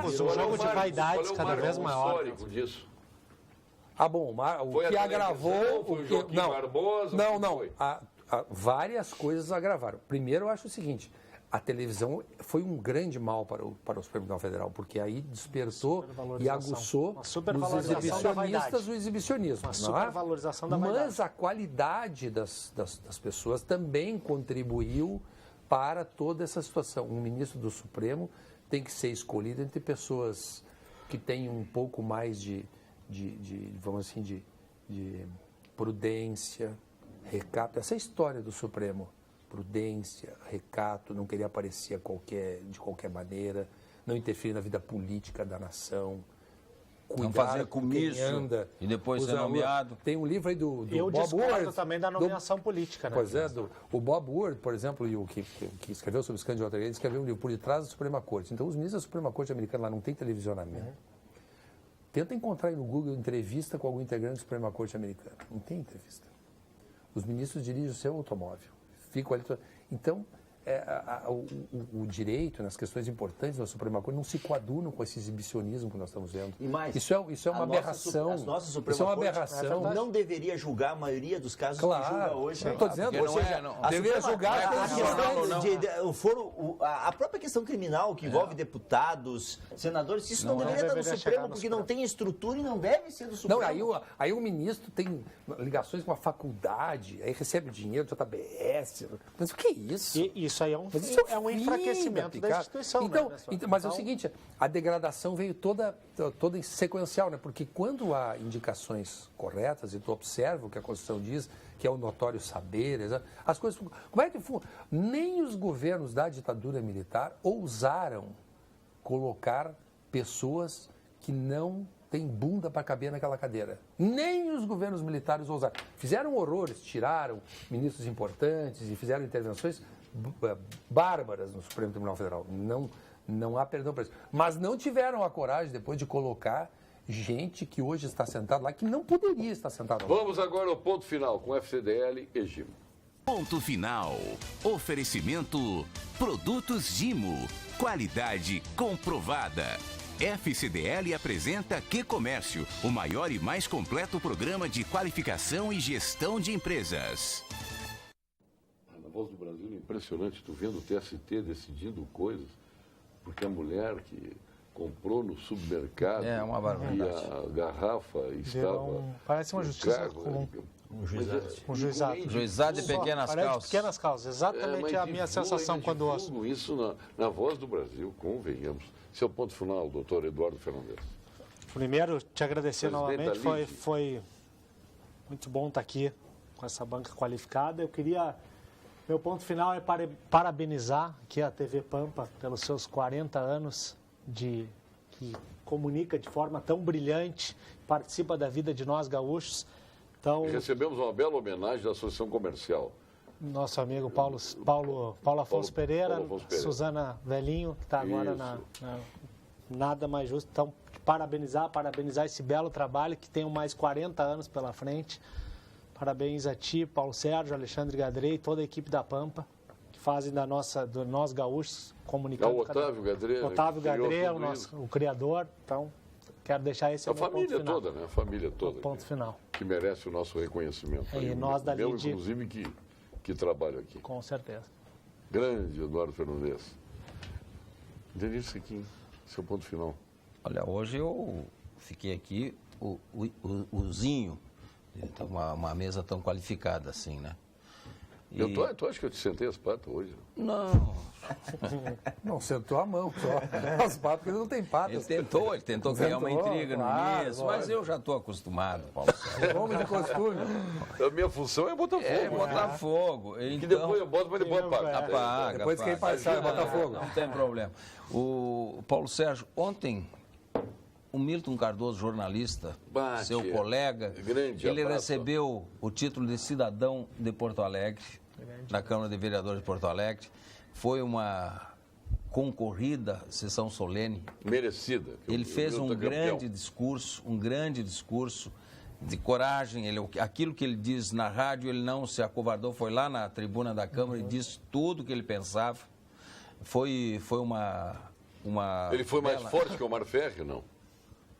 um jogo de vaidades cada vez maior. Disso. Bom, o que agravou... Foi o Joaquim Barbosa? Não. Várias coisas agravaram. Primeiro, eu acho o seguinte... A televisão foi um grande mal para o Supremo Tribunal Federal, porque aí despertou e aguçou nos exibicionistas o exibicionismo. Uma supervalorização da vaidade. Mas a qualidade das pessoas também contribuiu para toda essa situação. Um ministro do Supremo tem que ser escolhido entre pessoas que têm um pouco mais de prudência, recato. Essa é a história do Supremo. Prudência, recato, não queria aparecer de qualquer maneira, não interferir na vida política da nação, não fazer comício e depois ser nomeado. Tem um livro aí do Eu Bob discordo também da nomeação política, né? Pois é, o Bob Woodward, por exemplo, que escreveu sobre o escândalo de Watergate, ele escreveu um livro Por Detrás da Suprema Corte. Então, os ministros da Suprema Corte americana lá não tem televisionamento. Tenta encontrar aí no Google entrevista com algum integrante da Suprema Corte americana. Não tem entrevista. Os ministros dirigem o seu automóvel. Ficam ali. Então, o direito, nas questões importantes da Suprema Corte, não se coadunam com esse exibicionismo que nós estamos vendo. E mais, isso é uma aberração. Isso é uma aberração. Não deveria julgar a maioria dos casos que julga hoje. Estou dizendo, deveria julgar a própria questão criminal que envolve deputados, senadores, isso não deveria estar no Supremo, porque não tem estrutura e não deve ser do Supremo. Não, aí o ministro tem ligações com a faculdade, aí recebe dinheiro do JBS. Mas o que é isso? Isso aí é um enfraquecimento da instituição. Mas é o seguinte, a degradação veio toda sequencial, né? Porque quando há indicações corretas, e tu observa o que a Constituição diz, que é o notório saber, as coisas... Como é que nem os governos da ditadura militar ousaram colocar pessoas que não têm bunda para caber naquela cadeira. Nem os governos militares ousaram. Fizeram horrores, tiraram ministros importantes e fizeram intervenções bárbaras no Supremo Tribunal Federal. Não há perdão para isso. Mas não tiveram a coragem, depois de colocar gente que hoje está sentada lá, que não poderia estar sentada lá. Vamos agora ao ponto final com FCDL e Gimo. Ponto final. Oferecimento Produtos Gimo. Qualidade comprovada. FCDL apresenta Que Comércio, o maior e mais completo programa de qualificação e gestão de empresas. Na Voz do Brasil é impressionante, tu vendo o TST decidindo coisas, porque a mulher que comprou no supermercado e a garrafa estava... Parece uma justiça comum. Um juizado. Juizado de pequenas causas. Pequenas causas, exatamente a minha sensação quando ouço. Isso na Voz do Brasil, convenhamos. Esse é o ponto final, doutor Eduardo Fernandes. Primeiro, te agradecer novamente, foi muito bom estar aqui com essa banca qualificada. Meu ponto final é parabenizar aqui a TV Pampa pelos seus 40 anos que comunica de forma tão brilhante, participa da vida de nós gaúchos. Então, E recebemos uma bela homenagem da Associação Comercial. nosso amigo Paulo Afonso Pereira, Suzana Velhinho, que está agora na Nada Mais Justo. Então, parabenizar esse belo trabalho, que tem mais 40 anos pela frente. Parabéns a ti, Paulo Sérgio, Alexandre Gadrei e toda a equipe da Pampa, que fazem do nós gaúchos, comunicando... O Otávio Gadrei. Otávio Gadrei, o criador. Então, quero deixar esse ponto final. A família toda, né? A família toda. Ponto final. Que merece o nosso reconhecimento. E nós da LIDE... inclusive, que trabalho aqui. Com certeza. Grande Eduardo Fernandes. Denise Sequim, seu ponto final. Olha, hoje eu fiquei aqui, o Zinho, uma mesa tão qualificada assim, né? E... Tu acha que eu te sentei as patas hoje? Não. Não, sentou a mão só. As patas, ele não tem patas. Ele tentou criar uma intriga no início, mas eu já estou acostumado, Paulo Sérgio. Vamos de costume. A minha função é botar fogo. É botar fogo. Então, que depois eu boto, mas depois apaga. Apaga. Depois quem passar, bota fogo. Não tem problema. O Paulo Sérgio, ontem... O Milton Cardoso, jornalista, seu colega, ele recebeu o título de cidadão de Porto Alegre, na Câmara de Vereadores de Porto Alegre. Foi uma concorrida sessão solene. Merecida. Ele fez um grande discurso de coragem. Aquilo que ele diz na rádio, ele não se acovardou, foi lá na tribuna da Câmara e disse tudo o que ele pensava. Foi uma Ele foi mais forte que o Omar Ferri, não?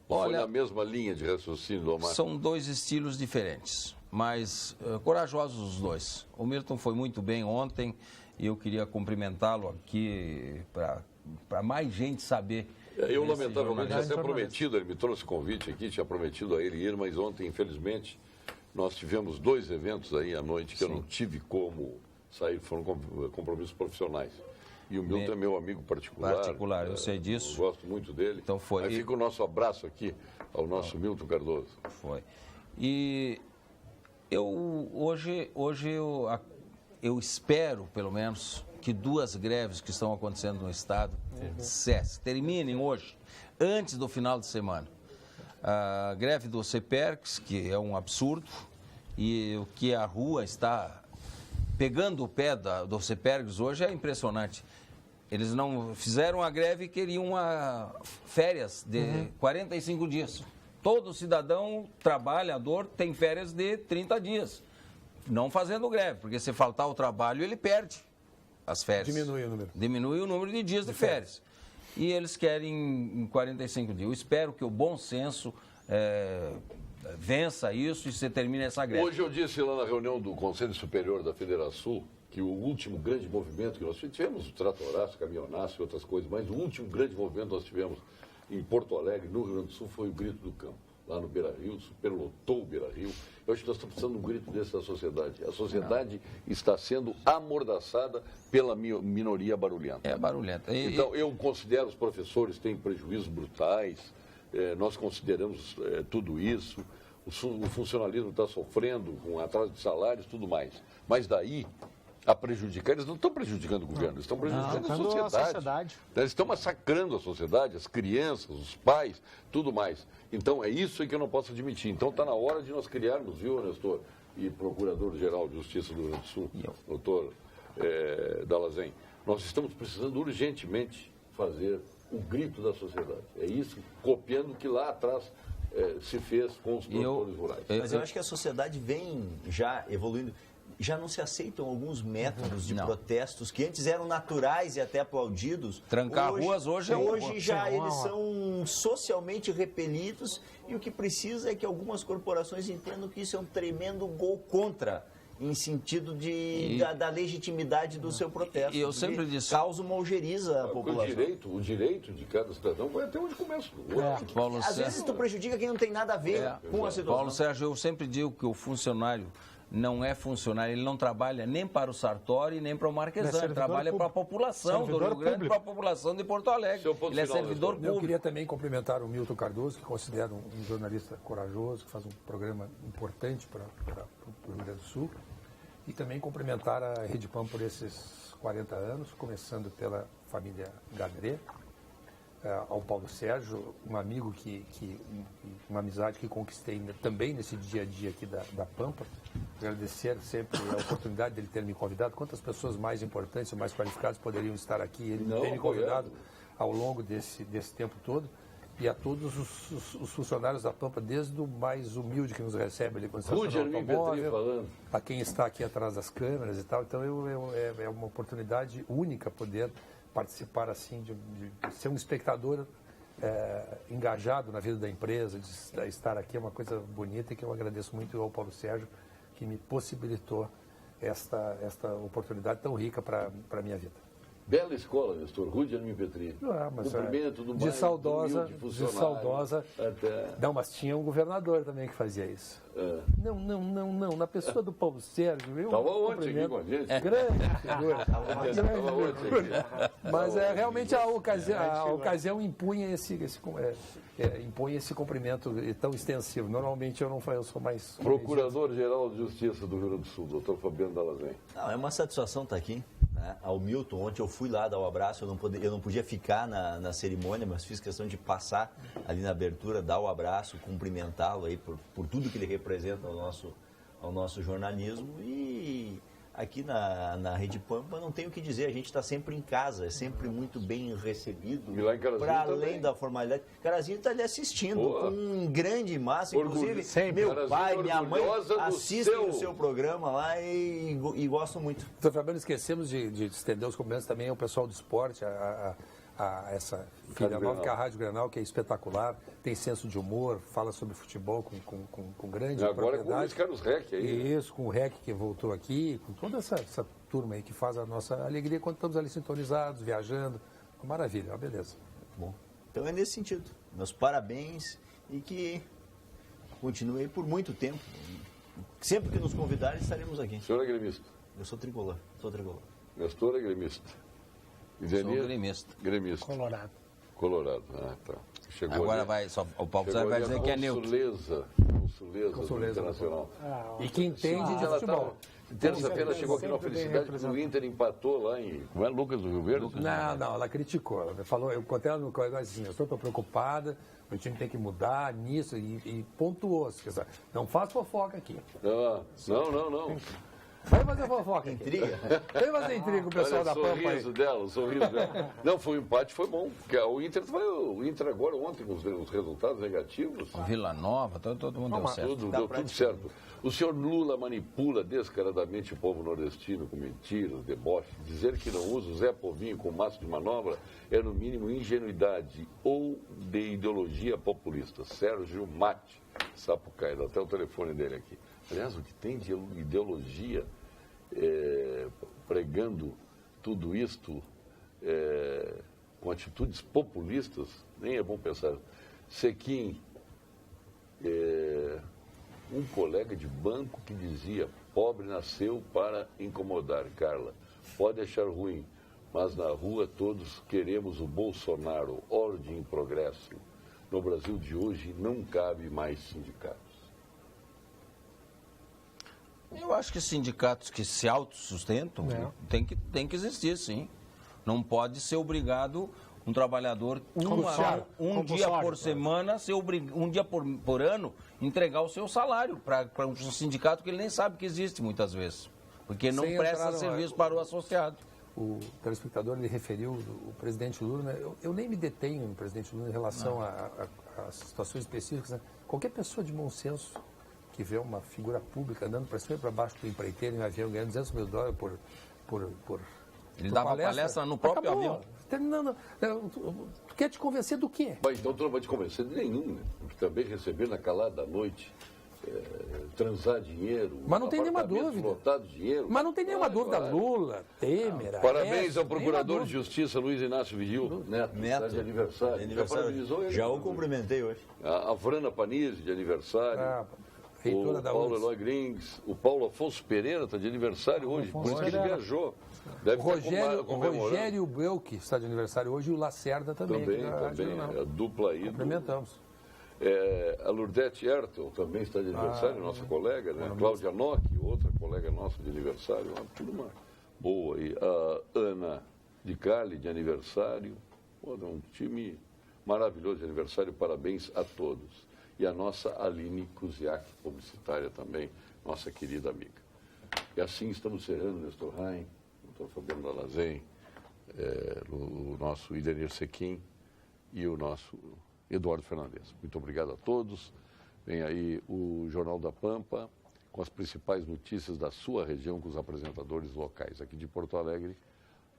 Ou foi na mesma linha de raciocínio do Omar? São dois estilos diferentes, mas corajosos os dois. O Milton foi muito bem ontem e eu queria cumprimentá-lo aqui para mais gente saber. Eu, lamentavelmente, já tinha prometido, ele me trouxe convite aqui, tinha prometido a ele ir, mas ontem, infelizmente, nós tivemos 2 eventos aí à noite que eu não tive como sair, foram compromissos profissionais. E o Milton é meu amigo particular. Eu sei disso. Eu gosto muito dele. Então foi. Aí fica o nosso abraço aqui ao nosso Milton Cardoso. Foi. E hoje eu espero, pelo menos, que 2 greves que estão acontecendo no Estado terminem hoje, antes do final de semana. A greve do CEPERX, que é um absurdo, e o que a rua está pegando o pé do CEPERX hoje é impressionante. Eles não fizeram a greve e queriam férias de 45 dias. Todo cidadão trabalhador tem férias de 30 dias. Não fazendo greve, porque se faltar o trabalho, ele perde as férias. Diminui o número de dias de férias. E eles querem em 45 dias. Eu espero que o bom senso vença isso e se termine essa greve. Hoje eu disse lá na reunião do Conselho Superior da Federação que o último grande movimento que nós tivemos, o tratoraço, caminhonaço e outras coisas, mas o último grande movimento que nós tivemos em Porto Alegre, no Rio Grande do Sul, foi o Grito do Campo. Lá no Beira-Rio, superlotou o Beira-Rio. Eu acho que nós estamos precisando de um grito desse da sociedade. A sociedade está sendo amordaçada pela minoria barulhenta. É barulhenta. Então, eu considero os professores têm prejuízos brutais, nós consideramos tudo isso. O funcionalismo está sofrendo com atraso de salários e tudo mais. Mas daí a prejudicar, eles não estão prejudicando o governo, eles estão prejudicando a sociedade. Eles estão massacrando a sociedade, as crianças, os pais, tudo mais. Então é isso que eu não posso admitir. Então está na hora de nós criarmos, viu, Nestor, e Procurador-Geral de Justiça do Rio Grande do Sul, doutor Dallazen, nós estamos precisando urgentemente fazer o grito da sociedade. É isso, copiando o que lá atrás se fez com os produtores rurais. Mas eu acho que a sociedade vem já evoluindo. Já não se aceitam alguns métodos de protestos que antes eram naturais e até aplaudidos. Trancar ruas hoje já eles são socialmente repelidos e o que precisa é que algumas corporações entendam que isso é um tremendo gol contra, em sentido da legitimidade do seu protesto. E eu sempre disse... Causa uma ojeriza à população. O direito de cada cidadão vai até onde começa. Às vezes tu prejudica quem não tem nada a ver com a situação. Paulo Sérgio, eu sempre digo que o funcionário não é funcionário, ele não trabalha nem para o Sartori, nem para o Marquesan, ele trabalha para a população do Rio Grande, para a população de Porto Alegre. Ele é servidor público. Eu queria também cumprimentar o Milton Cardoso, que considero um jornalista corajoso, que faz um programa importante para o Rio Grande do Sul, e também cumprimentar a Rede Pam por esses 40 anos, começando pela família Gadré, ao Paulo Sérgio, um amigo uma amizade que conquistei também nesse dia a dia aqui da Pampa. Agradecer sempre a oportunidade dele ter me convidado. Quantas pessoas mais importantes ou mais qualificadas poderiam estar aqui? Ele ter me convidado ao longo desse tempo todo. E a todos os funcionários da Pampa, desde o mais humilde que nos recebe ali quando está no automóvel, a quem está aqui atrás das câmeras e tal. Então é uma oportunidade única poder participar assim, de ser um espectador engajado na vida da empresa, de estar aqui. É uma coisa bonita e que eu agradeço muito ao Paulo Sérgio, que me possibilitou esta oportunidade tão rica para a minha vida. Bela escola, Nestor, Rua de Armin Petri. Cumprimento do de saudosa. Até... Não, mas tinha um governador também que fazia isso. Não. Na pessoa do Paulo Sérgio. Estava ontem aqui com a gente. Grande figura. Mas realmente a ocasião impunha impõe esse cumprimento tão extensivo. Normalmente eu sou mais... Procurador-Geral de Justiça do Rio Grande do Sul, doutor Fabiano Dallazem. É uma satisfação estar aqui. Ao Milton, ontem eu fui lá dar o abraço, eu não podia ficar na cerimônia, mas fiz questão de passar ali na abertura, dar o abraço, cumprimentá-lo aí por tudo que ele representa ao nosso jornalismo. E aqui na Rede Pampa não tem o que dizer, a gente está sempre em casa, é sempre muito bem recebido, para além da formalidade. Carazinho está ali assistindo, com um grande massa, inclusive meu pai, minha mãe assistem o seu programa lá e gostam muito. Doutor Fabiano, esquecemos de estender os cumprimentos também ao pessoal do esporte, a essa filha nova, que é a Rádio Grenal, que é espetacular, tem senso de humor, fala sobre futebol com grande agora com o Luiz Carlos Reck aí. Isso, com o Reck que voltou aqui, com toda essa turma aí que faz a nossa alegria quando estamos ali sintonizados, viajando. Uma maravilha, uma beleza. Bom, então é nesse sentido. Meus parabéns e que continue aí por muito tempo. Sempre que nos convidarem, estaremos aqui. O senhor é gremista? Eu sou tricolor. Nestor é gremista. Sou gremista. Colorado, tá. Agora o Paulo Sérgio vai dizer que é neutro. Consuleza Internacional. E que entende de futebol. Terça-feira chegou aqui na felicidade que o Inter empatou lá em... Como é? Lucas do Rio Verde? Não, ela criticou. Ela falou, eu contei ela no coisa assim, eu estou preocupada, o time tem que mudar nisso e pontuou. Não faz fofoca aqui. Não. Vai fazer fofoca. Intriga? Vem fazer intriga com o pessoal da Pampa aí. O sorriso dela. Não, foi um empate, foi bom. Porque o Inter agora, ontem, com os resultados negativos... Vila Nova, todo mundo deu certo. Deu tudo certo. O senhor Lula manipula descaradamente o povo nordestino com mentiras, deboche. Dizer que não usa o Zé Povinho com maço de manobra é, no mínimo, ingenuidade ou de ideologia populista. Sérgio Mate Sapucaí, dá até o telefone dele aqui. Aliás, o que tem de ideologia pregando tudo isto com atitudes populistas, nem é bom pensar. Sequim, um colega de banco que dizia: pobre nasceu para incomodar. Carla, pode achar ruim, mas na rua todos queremos o Bolsonaro, ordem e progresso. No Brasil de hoje não cabe mais sindicatos. Eu acho que sindicatos que se autossustentam tem que existir, sim. Não pode ser obrigado um trabalhador um dia por semana, um dia por ano, entregar o seu salário para um sindicato que ele nem sabe que existe muitas vezes. Porque não presta serviço para o associado. O telespectador lhe referiu o presidente Lula, né? Eu nem me detenho no presidente Lula em relação a situações específicas. Né? Qualquer pessoa de bom senso que vê uma figura pública andando para cima e para baixo do empreiteiro em um avião ganhando $200 mil por ele dava palestra no próprio avião. Não. Tu quer te convencer do quê? Mas então tu não vai te convencer de nenhum, né? Porque também receber na calada da noite, transar dinheiro, mas não tem nenhuma dúvida. Lotado dinheiro. Mas não tem nenhuma dúvida. Lula, Temer, parabéns ao Procurador de Justiça Luiz Inácio Vigil, Neto. Está de aniversário. Já o cumprimentei hoje. A Vrana Panizzi, de aniversário. O Paulo Eloy Grings, o Paulo Afonso Pereira está de aniversário hoje, por isso que ele viajou. O Rogério Belk está de aniversário hoje e o Lacerda também. Também, a dupla aí. Cumprimentamos. A Lurdete Ertel também está de aniversário, nossa colega, né? Cláudia Nock, outra colega nossa de aniversário, tudo mais. Boa aí. A Ana de Cali de aniversário. Pô, um time maravilhoso aniversário, parabéns a todos. E a nossa Aline Kuziak, publicitária também, nossa querida amiga. E assim estamos encerrando o Nestor Rain, o doutor Fabiano Dalazen, o nosso Idenir Sequim e o nosso Eduardo Fernandes. Muito obrigado a todos. Vem aí o Jornal da Pampa, com as principais notícias da sua região, com os apresentadores locais. Aqui de Porto Alegre,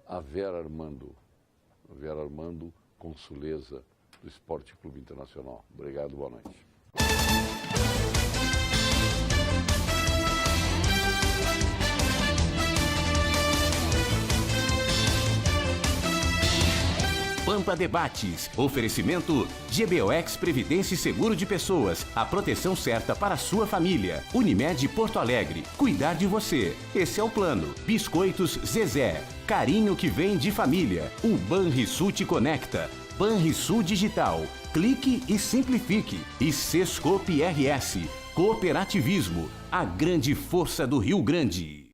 a Vera Armando, consuleza do Esporte Clube Internacional. Obrigado, boa noite. Pampa Debates. Oferecimento GBOX Previdência e Seguro de Pessoas. A proteção certa para a sua família. Unimed Porto Alegre. Cuidar de você. Esse é o plano. Biscoitos Zezé. Carinho que vem de família. O Banrisul te conecta. Banrisul Digital. Clique e simplifique. E Sescope RS. Cooperativismo. A grande força do Rio Grande.